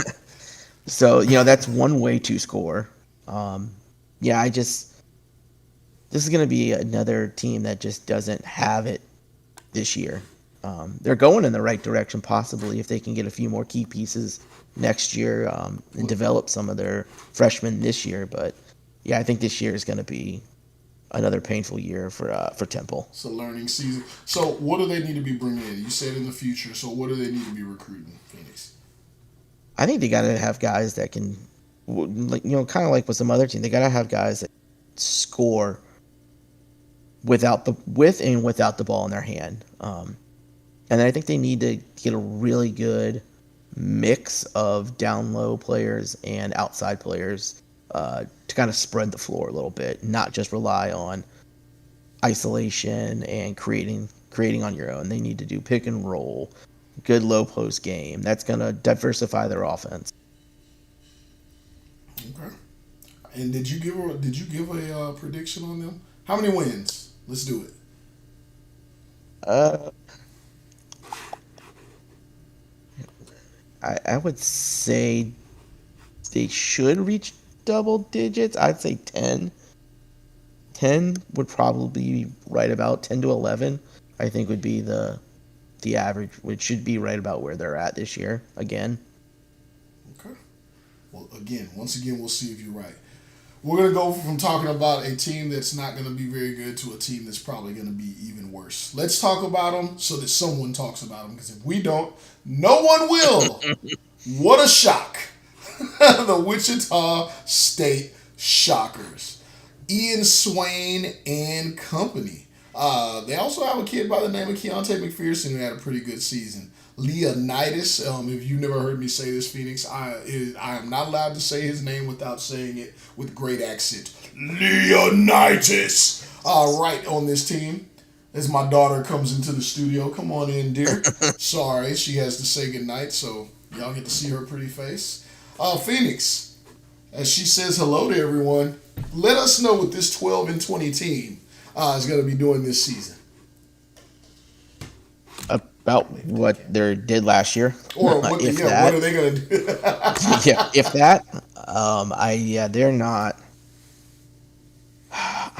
So, that's one way to score. This is going to be another team that just doesn't have it this year. They're going in the right direction, possibly, if they can get a few more key pieces next year and develop some of their freshmen this year. But, I think this year is going to be another painful year for Temple. It's a learning season. So what do they need to be bringing in? You said in the future. So what do they need to be recruiting, Phoenix? I think they got to have guys that can, kind of like with some other teams, they got to have guys that score with and without the ball in their hand. And I think they need to get a really good mix of down low players and outside players to kind of spread the floor a little bit, not just rely on isolation and creating on your own. They need to do pick and roll, good low post game. That's going to diversify their offense. Okay. And did you give a prediction on them? How many wins? Let's do it. I would say they should reach double digits. I'd say 10. 10 would probably be right about 10 to 11. I think would be the average, which should be right about where they're at this year again. Okay. Well, once again, we'll see if you're right. We're going to go from talking about a team that's not going to be very good to a team that's probably going to be even worse. Let's talk about them so that someone talks about them, because if we don't, no one will. What a shock. The Wichita State Shockers. Ian Swain and company. They also have a kid by the name of Keontae McPherson who had a pretty good season. Leonidas, if you've never heard me say this, Phoenix, I am not allowed to say his name without saying it with great accent. Leonidas! Right on this team. As my daughter comes into the studio, come on in, dear. Sorry, she has to say goodnight, so y'all get to see her pretty face. Phoenix, as she says hello to everyone, let us know what this 12-20 team is going to be doing this season. About what they did last year, or what, what are they going to do? Yeah, if that, they're not.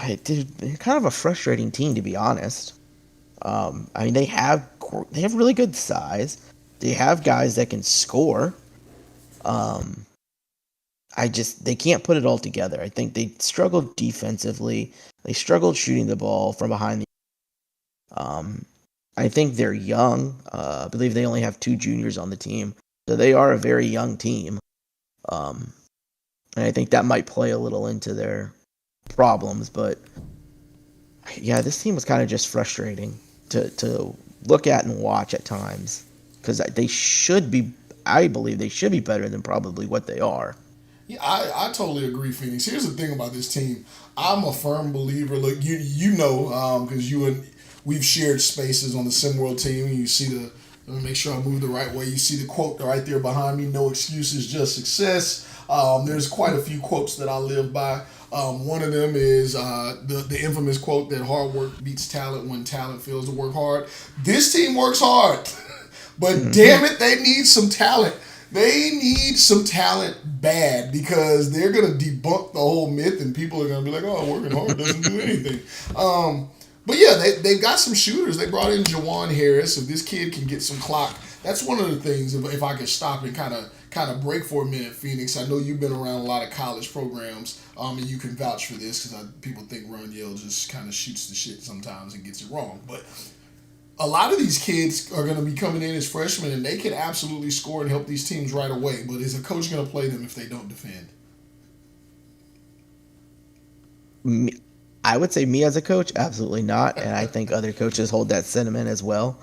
They're kind of a frustrating team, to be honest. They have really good size. They have guys that can score. they can't put it all together. I think they struggled defensively. They struggled shooting the ball from behind the. I think they're young. I believe they only have 2 juniors on the team, so they are a very young team. And I think that might play a little into their problems. But yeah, this team was kind of just frustrating to look at and watch at times because they should be. I believe they should be better than probably what they are. Yeah, I totally agree, Phoenix. Here's the thing about this team. I'm a firm believer. Look, you know, because we've shared spaces on the SimWorld team. And you see let me make sure I move the right way. You see the quote right there behind me: "No excuses, just success." There's quite a few quotes that I live by. One of them is the infamous quote that hard work beats talent when talent fails to work hard. This team works hard, but damn it, they need some talent. They need some talent bad because they're going to debunk the whole myth and people are going to be like, oh, working hard doesn't do anything. But yeah, they've got some shooters. They brought in Jawan Harris. If this kid can get some clock, that's one of the things. If I could stop and kind of break for a minute, Phoenix. I know you've been around a lot of college programs, and you can vouch for this because people think Ron Yale just kind of shoots the shit sometimes and gets it wrong. But a lot of these kids are going to be coming in as freshmen, and they can absolutely score and help these teams right away. But is a coach going to play them if they don't defend? I would say me as a coach, absolutely not. And I think other coaches hold that sentiment as well.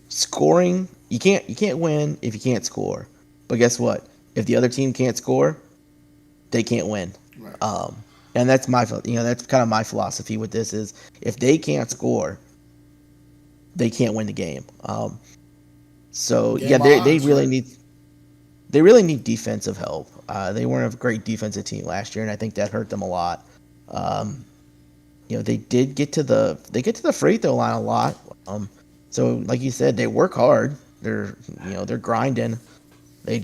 Scoring, you can't win if you can't score. But guess what? If the other team can't score, they can't win. Right. And that's that's kind of my philosophy with this is if they can't score, they can't win the game. They really need defensive help. They weren't a great defensive team last year, and I think that hurt them a lot. They did get to the free throw line a lot. So like you said, they work hard. They're grinding. They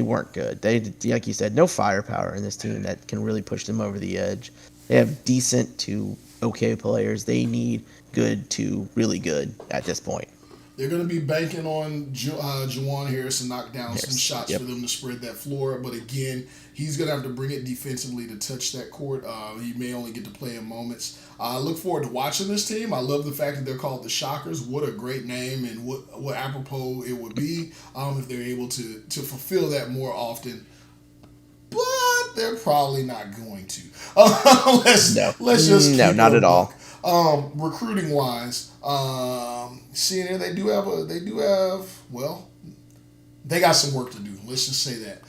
weren't good. They, like you said, no firepower in this team that can really push them over the edge. They have decent to okay players. They need good to really good at this point. They're going to be banking on Jawan Harris to knock down some shots for them to spread that floor. But again, he's going to have to bring it defensively to touch that court. He may only get to play in moments. I look forward to watching this team. I love the fact that they're called the Shockers. What a great name, and what apropos it would be if they're able to fulfill that more often. But they're probably not going to. Let's just keep not at all. Recruiting wise, seeing here they got some work to do. Let's just say that.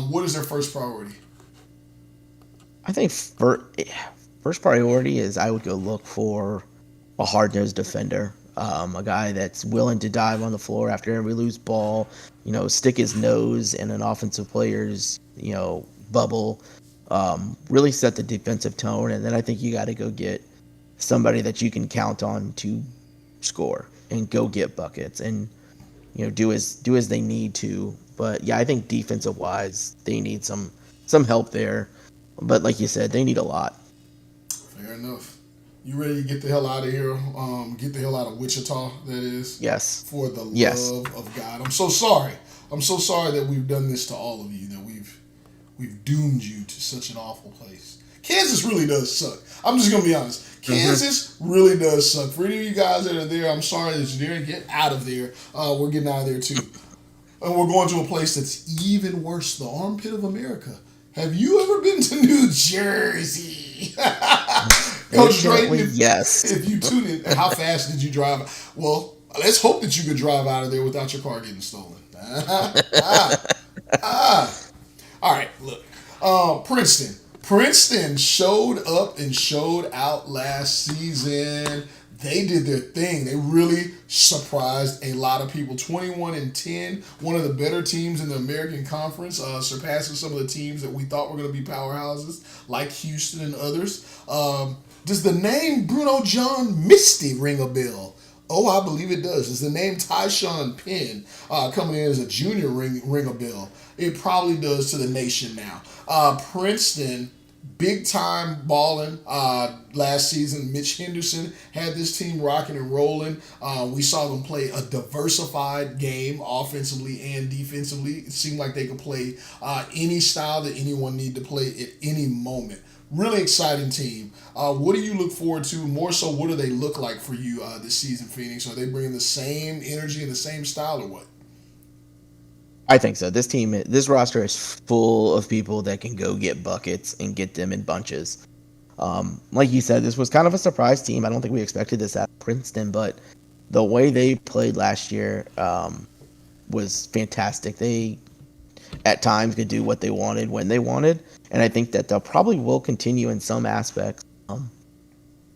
What is their first priority? I think first priority is I would go look for a hard-nosed defender, a guy that's willing to dive on the floor after every loose ball, stick his nose in an offensive player's, bubble, really set the defensive tone. And then I think you got to go get somebody that you can count on to score and go get buckets and, do as they need to. But yeah, I think defensive wise, they need some help there. But like you said, they need a lot. Fair enough. You ready to get the hell out of here? Get the hell out of Wichita, that is? Yes. For the love of God. I'm so sorry. I'm so sorry that we've done this to all of you, that we've doomed you to such an awful place. Kansas really does suck. I'm just going to be honest. Kansas really does suck. For any of you guys that are there, I'm sorry that you're there. Get out of there. We're getting out of there too. And we're going to a place that's even worse, the armpit of America. Have you ever been to New Jersey? Coach Drayton, yes. If you tune in, how fast did you drive? Well, let's hope that you could drive out of there without your car getting stolen. All right, look. Princeton. Princeton showed up and showed out last season. They did their thing. They really surprised a lot of people. 21-10, one of the better teams in the American Conference, surpassing some of the teams that we thought were going to be powerhouses, like Houston and others. Does the name Bruno John Misty ring a bell? Oh, I believe it does. Does the name Tyshawn Penn coming in as a junior ring a bell? It probably does to the nation now. Princeton big time balling last season. Mitch Henderson had this team rocking and rolling. We saw them play a diversified game offensively and defensively. It seemed like they could play any style that anyone needed to play at any moment. Really exciting team. What do you look forward to? More so, what do they look like for you this season, Phoenix? Are they bringing the same energy and the same style, or what? I think so. This roster is full of people that can go get buckets and get them in bunches. Like you said, this was kind of a surprise team. I don't think we expected this at Princeton, but the way they played last year was fantastic. They, at times, could do what they wanted when they wanted, and I think that they'll probably will continue in some aspects.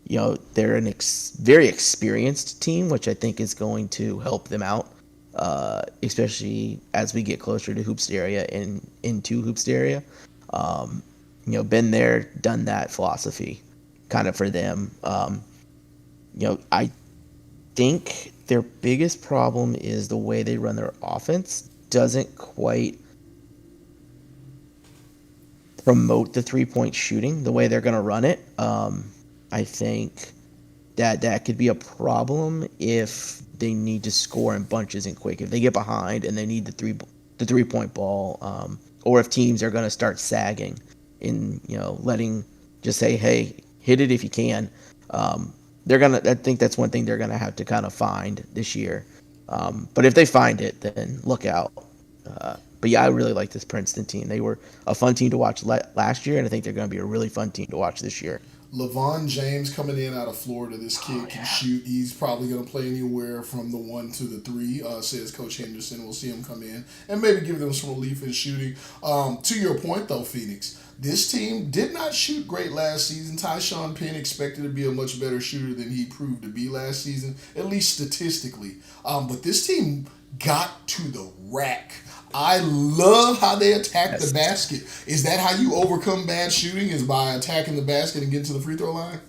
They're a very experienced team, which I think is going to help them out. Especially as we get closer to Hoops area and into Hoops area. Been there, done that philosophy kind of for them. I think their biggest problem is the way they run their offense doesn't quite promote the 3-point shooting the way they're going to run it. I think that could be a problem if they need to score in bunches and quick. If they get behind and they need the 3-point ball, or if teams are going to start sagging in, letting just say, hey, hit it if you can. I think that's one thing they're gonna have to kind of find this year. But if they find it, then look out. But yeah, I really like this Princeton team. They were a fun team to watch last year, and I think they're going to be a really fun team to watch this year. LeVon James coming in out of Florida. This kid can shoot. He's probably going to play anywhere from the 1 to the 3, says Coach Henderson. We'll see him come in and maybe give them some relief in shooting. To your point, though, Phoenix, this team did not shoot great last season. Tyshawn Penn expected to be a much better shooter than he proved to be last season, at least statistically. But this team got to the rack. I love how they attack the basket. Is that how you overcome bad shooting, is by attacking the basket and getting to the free throw line?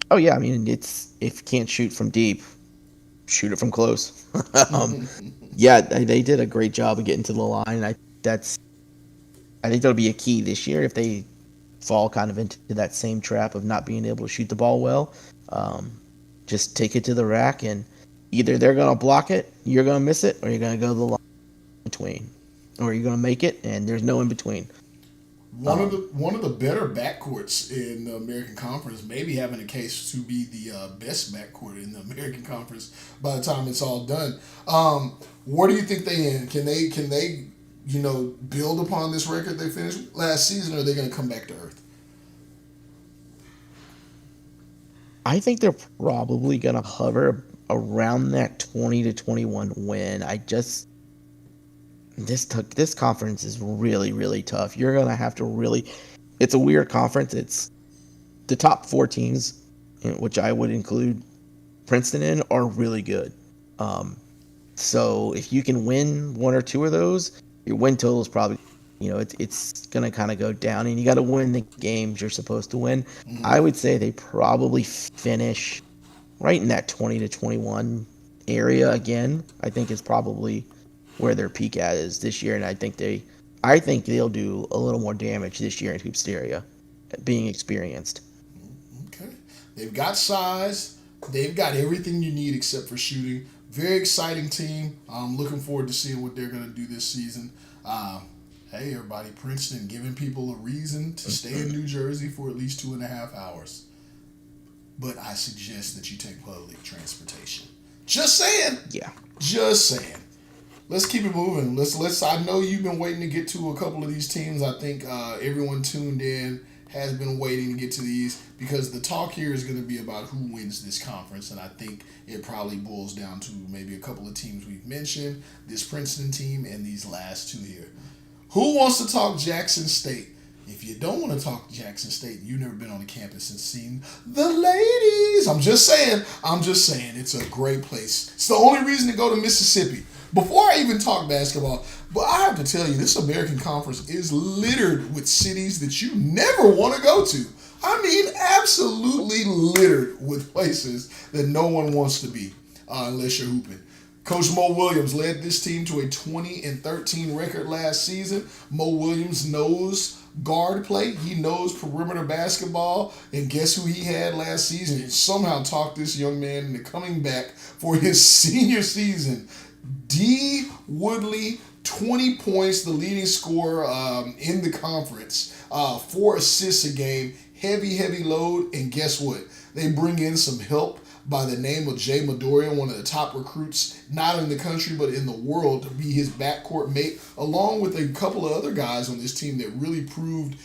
Oh, yeah. I mean, it's if you can't shoot from deep, shoot it from close. Yeah, they did a great job of getting to the line. I think that'll be a key this year if they fall kind of into that same trap of not being able to shoot the ball well. Just take it to the rack, and either they're going to block it, you're going to miss it, or you're going to go to the line between, or you're going to make it, and there's no in between. One of the better backcourts in the American Conference, maybe having a case to be the best backcourt in the American Conference by the time it's all done. Where do you think they end? Can they build upon this record they finished last season, or are they going to come back to earth? I think they're probably going to hover around that 20 to 21 win. This conference is really, really tough. You're going to have to really... It's a weird conference. It's the top 4 teams, which I would include Princeton in, are really good. So if you can win 1 or 2 of those, your win total is probably... it's going to kind of go down, and you got to win the games you're supposed to win. Mm-hmm. I would say they probably finish right in that 20 to 21 area again. I think it's probably where their peak at is this year, and I think they'll do a little more damage this year in Hoops area, being experienced. Okay. They've got size. They've got everything you need except for shooting. Very exciting team. I'm looking forward to seeing what they're going to do this season. Hey, everybody, Princeton giving people a reason to stay in New Jersey for at least 2.5 hours. But I suggest that you take public transportation. Just saying. Yeah. Just saying. Let's keep it moving. Let's. I know you've been waiting to get to a couple of these teams. I think everyone tuned in has been waiting to get to these, because the talk here is going to be about who wins this conference, and I think it probably boils down to maybe a couple of teams we've mentioned, this Princeton team and these last 2 here. Who wants to talk Jackson State? If you don't want to talk Jackson State, you've never been on the campus and seen the ladies. I'm just saying. It's a great place. It's the only reason to go to Mississippi. Before I even talk basketball, but I have to tell you, this American Conference is littered with cities that you never want to go to. I mean, absolutely littered with places that no one wants to be, unless you're hooping. Coach Mo Williams led this team to a 20-13 record last season. Mo Williams knows guard play. He knows perimeter basketball. And guess who he had last season? And somehow talked this young man into coming back for his senior season. D. Woodley, 20 points, the leading scorer in the conference. 4 assists a game. Heavy load. And guess what? They bring in some help by the name of Jay Midoriya, one of the top recruits, not in the country, but in the world, to be his backcourt mate, along with a couple of other guys on this team that really proved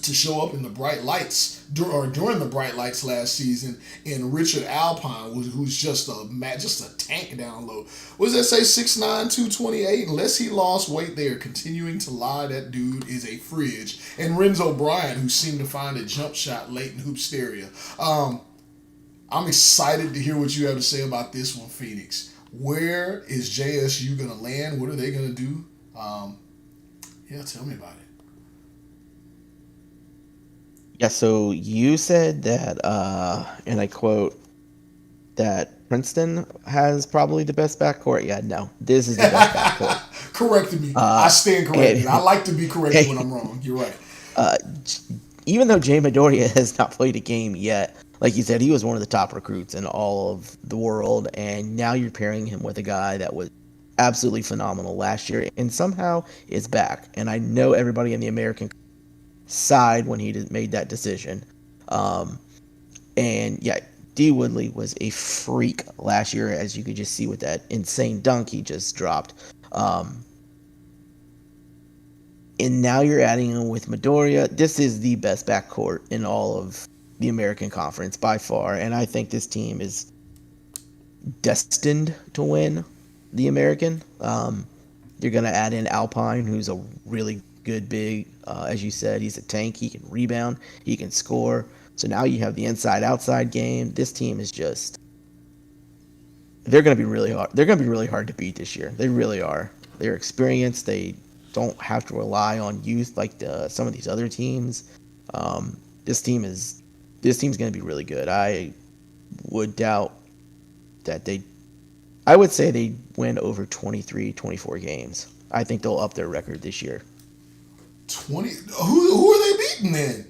to show up in the bright lights, during the bright lights last season, and Richard Alpine, who's just a tank down low. What does that say? 6'9", 228? Unless he lost weight, they are continuing to lie. That dude is a fridge. And Renzo Bryant, who seemed to find a jump shot late in Hoopsteria. I'm excited to hear what you have to say about this one, Phenix. Where is JSU going to land? What are they going to do? Tell me about it. Yeah, so you said that, and I quote, that Princeton has probably the best backcourt. Yeah, no, this is the best backcourt. Corrected me. I stand corrected. I like to be corrected when I'm wrong. You're right. Even though Jay Midoriya has not played a game yet, like you said, he was one of the top recruits in all of the world, and now you're pairing him with a guy that was absolutely phenomenal last year and somehow is back. And I know everybody in the American side when he made that decision. And yeah, D. Woodley was a freak last year, as you could just see with that insane dunk he just dropped. And now you're adding him with Midoriya. This is the best backcourt in all of the American Conference by far, and I think this team is destined to win the American. You're going to add in Alpine, who's a really good big, as you said, he's a tank. He can rebound, he can score. So now you have the inside-outside game. This team is just, they're going to be really hard. They're going to be really hard to beat this year. They really are. They're experienced. They don't have to rely on youth like some of these other teams. This team's going to be really good. I would doubt that I would say they win over 23, 24 games. I think they'll up their record this year. 20? Who are they beating then?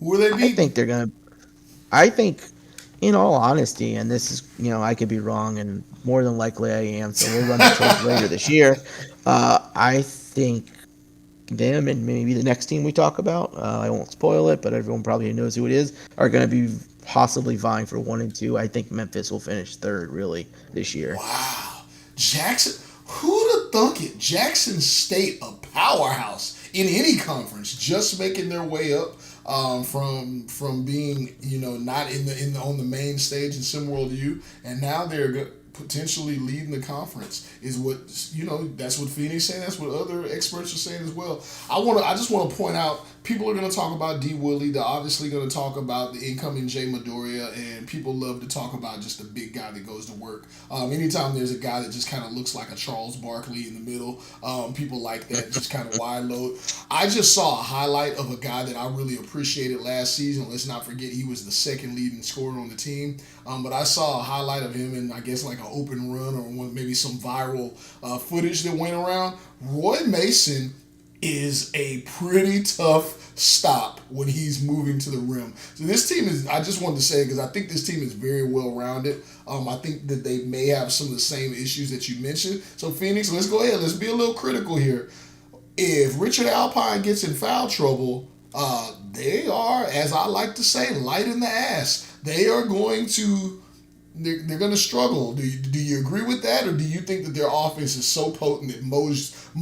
Who are they beating? I think, in all honesty, and this is, I could be wrong, and more than likely I am, so we'll run the tape later this year. I think them and maybe the next team we talk about, I won't spoil it, but everyone probably knows who it is, are going to be possibly vying for 1 and 2. I think Memphis will finish third, really, this year. Wow. Jackson, who'd have thunk it? Jackson State, a powerhouse in any conference, just making their way up from being, not on the main stage in SimWorld U, and now they're potentially leading the conference is what, that's what Phoenix saying. That's what other experts are saying as well. I just want to point out, people are going to talk about D. Woodley. They're obviously going to talk about the incoming Jay Midoriya, and people love to talk about just the big guy that goes to work. Anytime there's a guy that just kind of looks like a Charles Barkley in the middle, people like that, just kind of wide load. I just saw a highlight of a guy that I really appreciated last season. Let's not forget he was the second leading scorer on the team. But I saw a highlight of him in, I guess, like an open run or maybe some viral footage that went around. Roy Mason is a pretty tough stop when he's moving to the rim. So this team is, I just wanted to say, because I think this team is very well-rounded. I think that they may have some of the same issues that you mentioned. So Phoenix, let's go ahead. Let's be a little critical here. If Richard Alpine gets in foul trouble, they are, as I like to say, light in the ass. They are going to, they're going to struggle. Do you agree with that, or do you think that their offense is so potent that Mo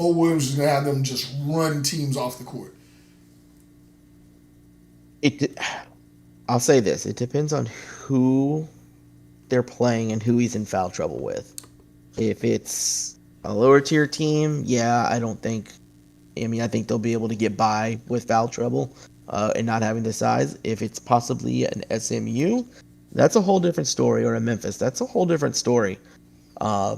Williams is going to have them just run teams off the court? I'll say this: it depends on who they're playing and who he's in foul trouble with. If it's a lower tier team, I think they'll be able to get by with foul trouble and not having the size. If it's possibly an SMU, that's a whole different story, or a Memphis, that's a whole different story. I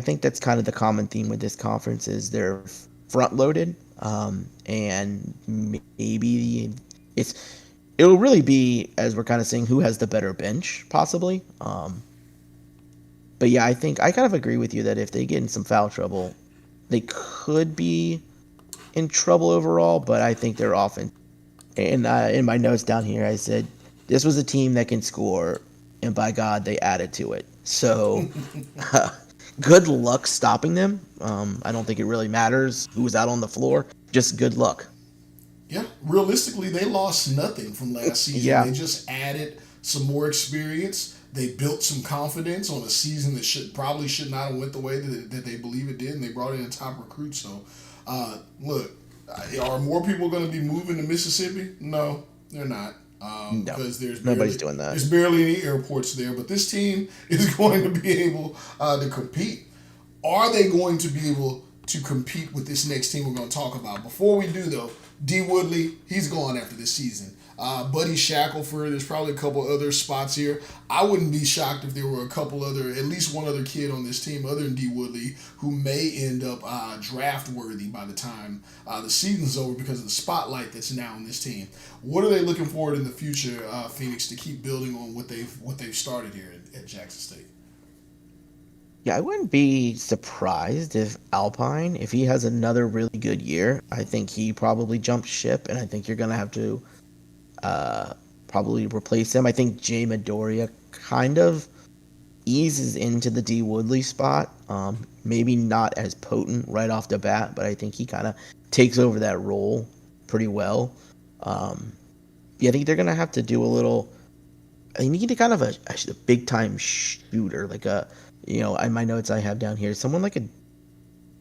think that's kind of the common theme with this conference is they're front-loaded, and maybe it'll really be, as we're kind of saying, who has the better bench, possibly. I kind of agree with you that if they get in some foul trouble, they could be in trouble overall, but I think their offense. And in my notes down here, I said this was a team that can score, and by God, they added to it. So, good luck stopping them. I don't think it really matters who was out on the floor. Just good luck. Yeah, realistically, they lost nothing from last season. Yeah. They just added some more experience. They built some confidence on a season that probably should not have went the way that they believe it did, and they brought in a top recruit. So, look, are more people going to be moving to Mississippi? No, they're not. No, because nobody's doing that. There's barely any airports there, but this team is going to be able to compete. Are they going to be able to compete with this next team we're going to talk about? Before we do, though, D. Woodley, he's gone after this season. Buddy Shackelford, there's probably a couple other spots here. I wouldn't be shocked if there were at least one other kid on this team other than D. Woodley who may end up draft worthy by the time the season's over because of the spotlight that's now on this team. What are they looking forward in the future, Phenix, to keep building on what they've started here at Jackson State? Yeah, I wouldn't be surprised if Alpine, if he has another really good year, I think he probably jumps ship, and I think you're going to have to probably replace him. I think Jay Midoriya kind of eases into the D. Woodley spot. Maybe not as potent right off the bat, but I think he kind of takes over that role pretty well. Yeah, I think they're going to have to do a little... They need a kind of a big-time shooter, like a... in my notes I have down here, someone like a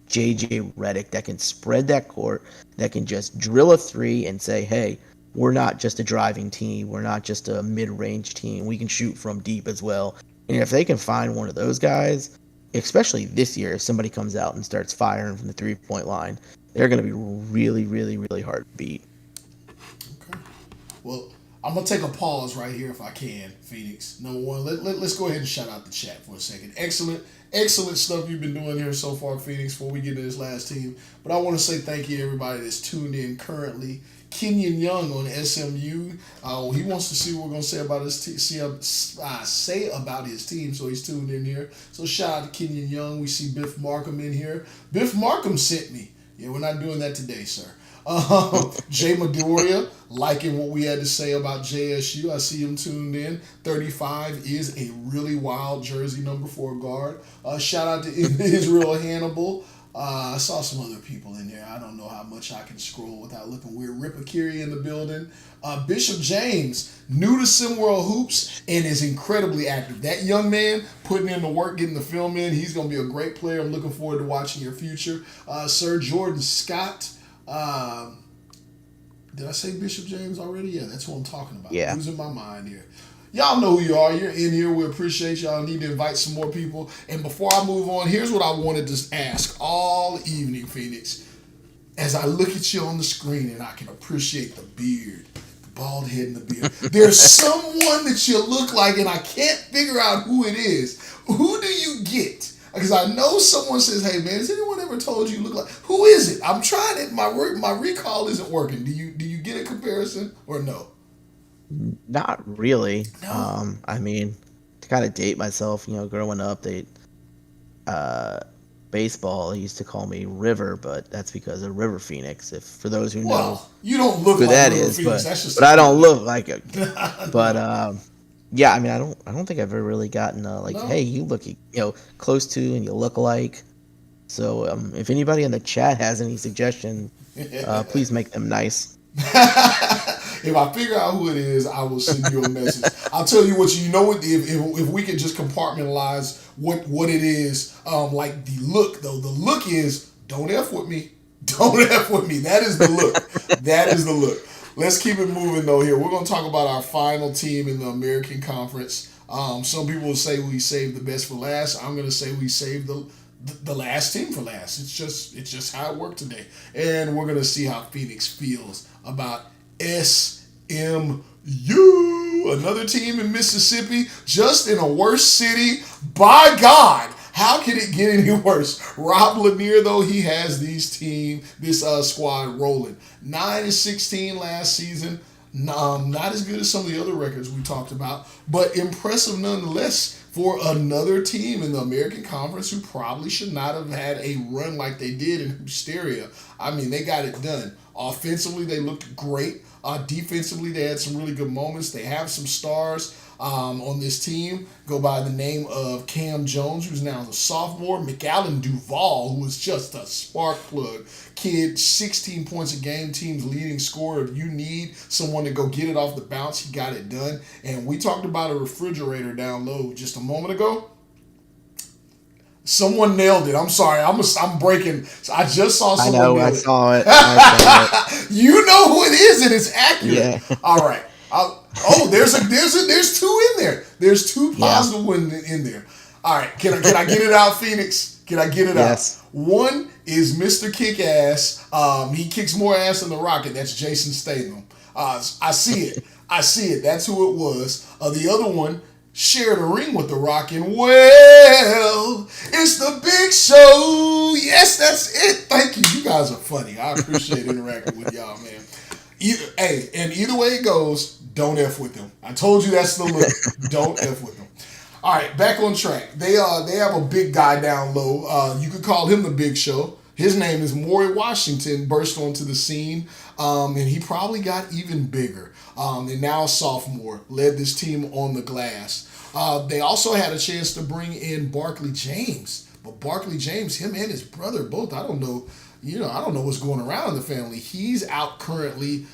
JJ Redick that can spread that court, that can just drill a three and say, hey, we're not just a driving team. We're not just a mid-range team. We can shoot from deep as well. And if they can find one of those guys, especially this year, if somebody comes out and starts firing from the three-point line, they're going to be really, really, really hard to beat. Okay. Well, I'm going to take a pause right here if I can, Phenix. Number one, let's go ahead and shout out the chat for a second. Excellent stuff you've been doing here so far, Phenix, before we get to this last team. But I want to say thank you to everybody that's tuned in currently. Kenyon Young on SMU. He wants to see what we're going to say about his say about his team, so he's tuned in here. So shout out to Kenyon Young. We see Biff Markham in here. Biff Markham sent me. Yeah, we're not doing that today, sir. Jay Midoriya, liking what we had to say about JSU. I see him tuned in. 35 is a really wild jersey number for a guard. Shout out to Israel Hannibal. I saw some other people in there. I don't know how much I can scroll without looking weird. Rip Akiri in the building. Bishop James, new to SimWorld Hoops and is incredibly active. That young man putting in the work, getting the film in. He's going to be a great player. I'm looking forward to watching your future. Sir Jordan Scott. Did I say Bishop James already? Yeah, that's what I'm talking about. Yeah. Losing my mind here. Y'all know who you are. You're in here. We appreciate y'all. I need to invite some more people. And before I move on, here's what I wanted to ask all evening, Phenix. As I look at you on the screen and I can appreciate the beard, the bald head and the beard, there's someone that you look like and I can't figure out who it is. Who do you get? Because I know someone says, hey, man, has anyone ever told you look like... Who is it? I'm trying it. My recall isn't working. Do you get a comparison or no? Not really. No. I mean, to kind of date myself, growing up, baseball, they used to call me River, but that's because of River Phoenix. If for those who know, you don't look who like that River is, Phoenix. but I don't look like it. But yeah, I mean, I don't think I've ever really gotten hey, you look close to and you look alike. So if anybody in the chat has any suggestions, please make them nice. If I figure out who it is, I will send you a message. I'll tell you what if we could just compartmentalize what it is, like the look though. The look is don't F with me. Don't F with me. That is the look. That is the look. Let's keep it moving though here. We're gonna talk about our final team in the American Conference. Some people will say we saved the best for last. I'm gonna say we saved the last team for last. It's just how it worked today. And we're gonna see how Phoenix feels about SMU, another team in Mississippi, just in a worse city. By God, how can it get any worse? Rob Lanier, though, he has this squad rolling. 9-16 last season. Not as good as some of the other records we talked about, but impressive nonetheless for another team in the American Conference who probably should not have had a run like they did in Hysteria. I mean, they got it done. Offensively, they looked great. Defensively, they had some really good moments. They have some stars on this team. Go by the name of Cam Jones, who's now a sophomore. McAllen Duvall, who was just a spark plug. Kid, 16 points a game, team's leading scorer. If you need someone to go get it off the bounce, he got it done. And we talked about a refrigerator down low just a moment ago. Someone nailed it. I'm sorry. I'm breaking. I just saw someone nail it. I saw it. You know who it is, and it's accurate. Yeah. All right. There's two in there. There's two positive ones in there. All right. Can I get it out, Phenix? Can I get it out? One is Mr. Kick-Ass. He kicks more ass than the Rocket. That's Jason Statham. I see it. That's who it was. The other one shared a ring with the Rock, and well, it's the Big Show. Yes, that's it. Thank you. You guys are funny. I appreciate interacting with y'all, man. Either way it goes, don't F with them. I told you that's the look. Don't F with them. All right, back on track. They have a big guy down low. You could call him the Big Show. His name is Maury Washington, burst onto the scene, and he probably got even bigger. And now a sophomore, led this team on the glass. They also had a chance to bring in Barkley James. But Barkley James, him and his brother both, I don't know what's going around in the family. He's out currently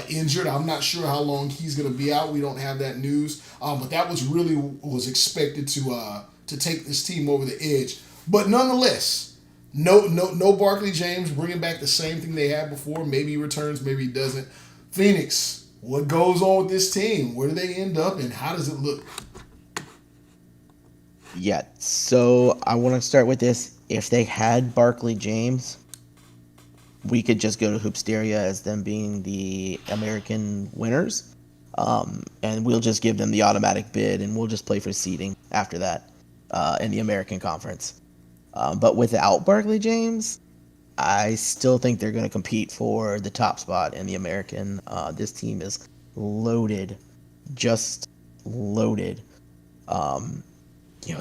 injured. I'm not sure how long he's going to be out. We don't have that news. But that was expected to take this team over the edge. But nonetheless, no Barkley James, bringing back the same thing they had before. Maybe he returns, maybe he doesn't. Phenix, what goes on with this team? Where do they end up, and how does it look? Yeah, so I want to start with this. If they had Barkley James, we could just go to Hoopsteria as them being the American winners, and we'll just give them the automatic bid, and we'll just play for seeding after that in the American Conference. But without Barkley James, I still think they're going to compete for the top spot in the American. This team is loaded, just loaded.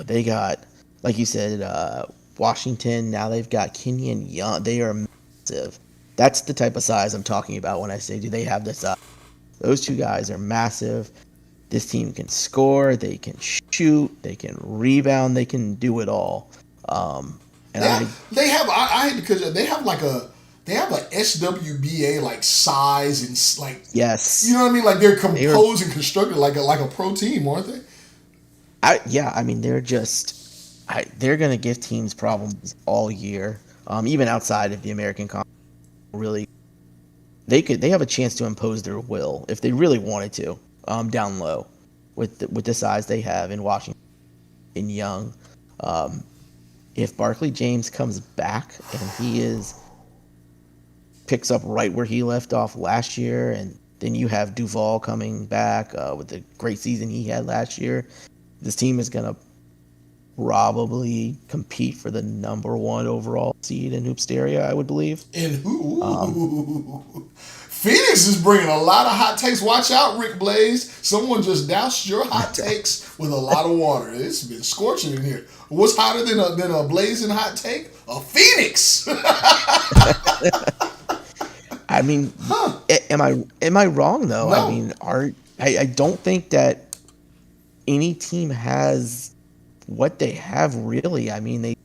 They got, like you said, Washington. Now they've got Kenyon Young. They are massive. That's the type of size I'm talking about when I say, do they have the size? Those two guys are massive. This team can score. They can shoot. They can rebound. They can do it all. They have like a SWBA like size and like, yes, you know what I mean? Like they're composed and constructed like a pro team, aren't they? They're gonna give teams problems all year. Even outside of the American Conference, really, they have a chance to impose their will if they really wanted to. Down low, with the size they have in Washington, in Young. If Barkley James comes back and he picks up right where he left off last year, and then you have Duvall coming back with the great season he had last year, this team is going to probably compete for the number 1 overall seed in Hoopsteria, I would believe. And Phenix is bringing a lot of hot takes. Watch out, Rick Blaze. Someone just doused your hot takes with a lot of water. It's been scorching in here. What's hotter than a blazing hot take? A Phenix. I mean, am I wrong though? No. I mean, I don't think that any team has what they have really. I mean,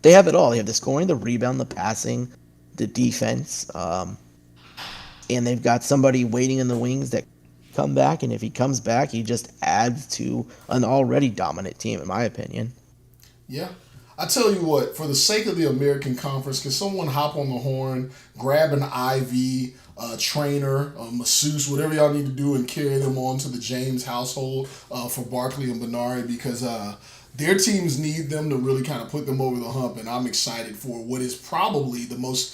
they have it all. They have the scoring, the rebound, the passing, the defense, and they've got somebody waiting in the wings that come back. And if he comes back, he just adds to an already dominant team, in my opinion. Yeah. I tell you what, for the sake of the American Conference, can someone hop on the horn, grab an IV, a trainer, a masseuse, whatever y'all need to do, and carry them on to the James household for Barkley and Benari, because their teams need them to really kind of put them over the hump, and I'm excited for what is probably the most,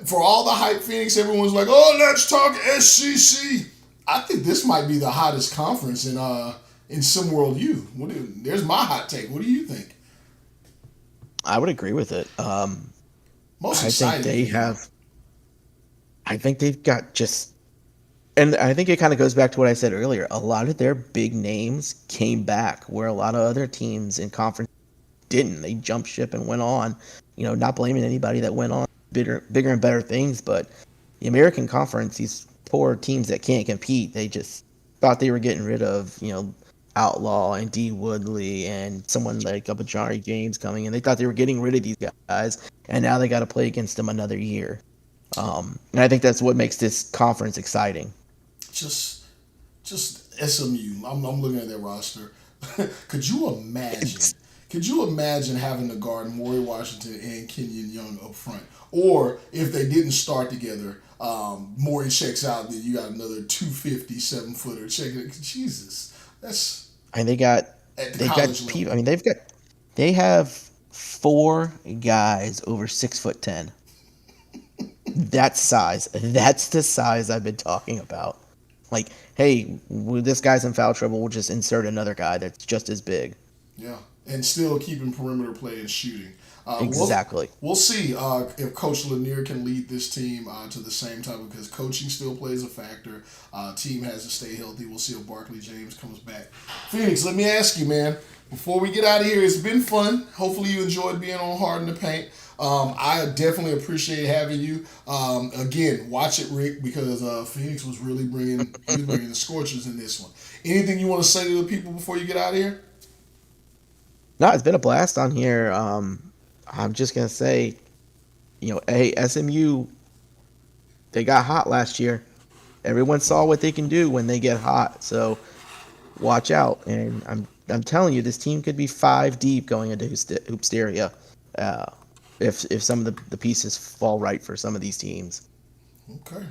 for all the hype Phoenix, everyone's like, oh, let's talk SEC. I think this might be the hottest conference in SimWorld U. There's my hot take. What do you think? I would agree with it. Most exciting. I think they've got just And I think it kind of goes back to what I said earlier. A lot of their big names came back, where a lot of other teams in conference didn't. They jumped ship and went on. Not blaming anybody that went on bigger and better things, but the American Conference, these poor teams that can't compete, they just thought they were getting rid of, Outlaw and D. Woodley and someone like a Bajari James coming in. They thought they were getting rid of these guys, and now they got to play against them another year. And I think that's what makes this conference exciting. Just SMU. I'm looking at their roster. Could you imagine? Could you imagine having to guard Maury Washington and Kenyon Young up front? Or if they didn't start together, Maury checks out, then you got another 250 7-footer checking. Jesus, that's. And they got people. I mean, they have 4 guys over 6'10". That size. That's the size I've been talking about. Like, hey, this guy's in foul trouble. We'll just insert another guy that's just as big. Yeah, and still keeping perimeter play and shooting. Exactly. We'll see if Coach Lanier can lead this team to the same time, because coaching still plays a factor. Team has to stay healthy. We'll see if Barkley James comes back. Phenix, let me ask you, man, before we get out of here, it's been fun. Hopefully you enjoyed being on Hard in the Paint. I definitely appreciate having you. Again, watch it, Rick, because Phenix was really bringing the scorchers in this one. Anything you want to say to the people before you get out of here? No, it's been a blast on here. I'm just going to say, hey, SMU, they got hot last year. Everyone saw what they can do when they get hot. So watch out. And I'm telling you, this team could be 5 deep going into Hoopsteria if some of the pieces fall right for some of these teams. Okay.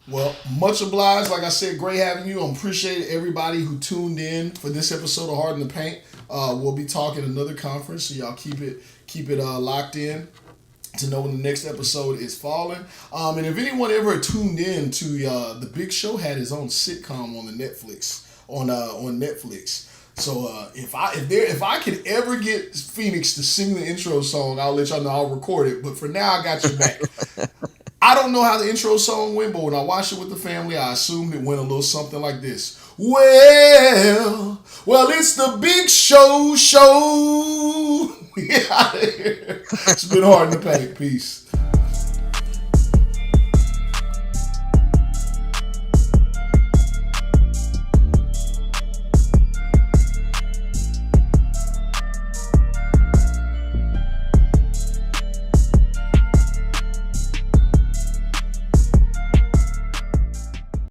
Well, much obliged. Like I said, great having you. I appreciate everybody who tuned in for this episode of Hard in the Paint. We'll be talking another conference, so y'all keep it locked in to know when the next episode is falling. And if anyone ever tuned in to the Big Show had his own sitcom on the Netflix on Netflix. So if I could ever get Phenix to sing the intro song, I'll let y'all know. I'll record it. But for now, I got your back. I don't know how the intro song went, but when I watched it with the family, I assumed it went a little something like this. Well, it's the Big Show. We out of here. It's been Hard in the Paint. Peace.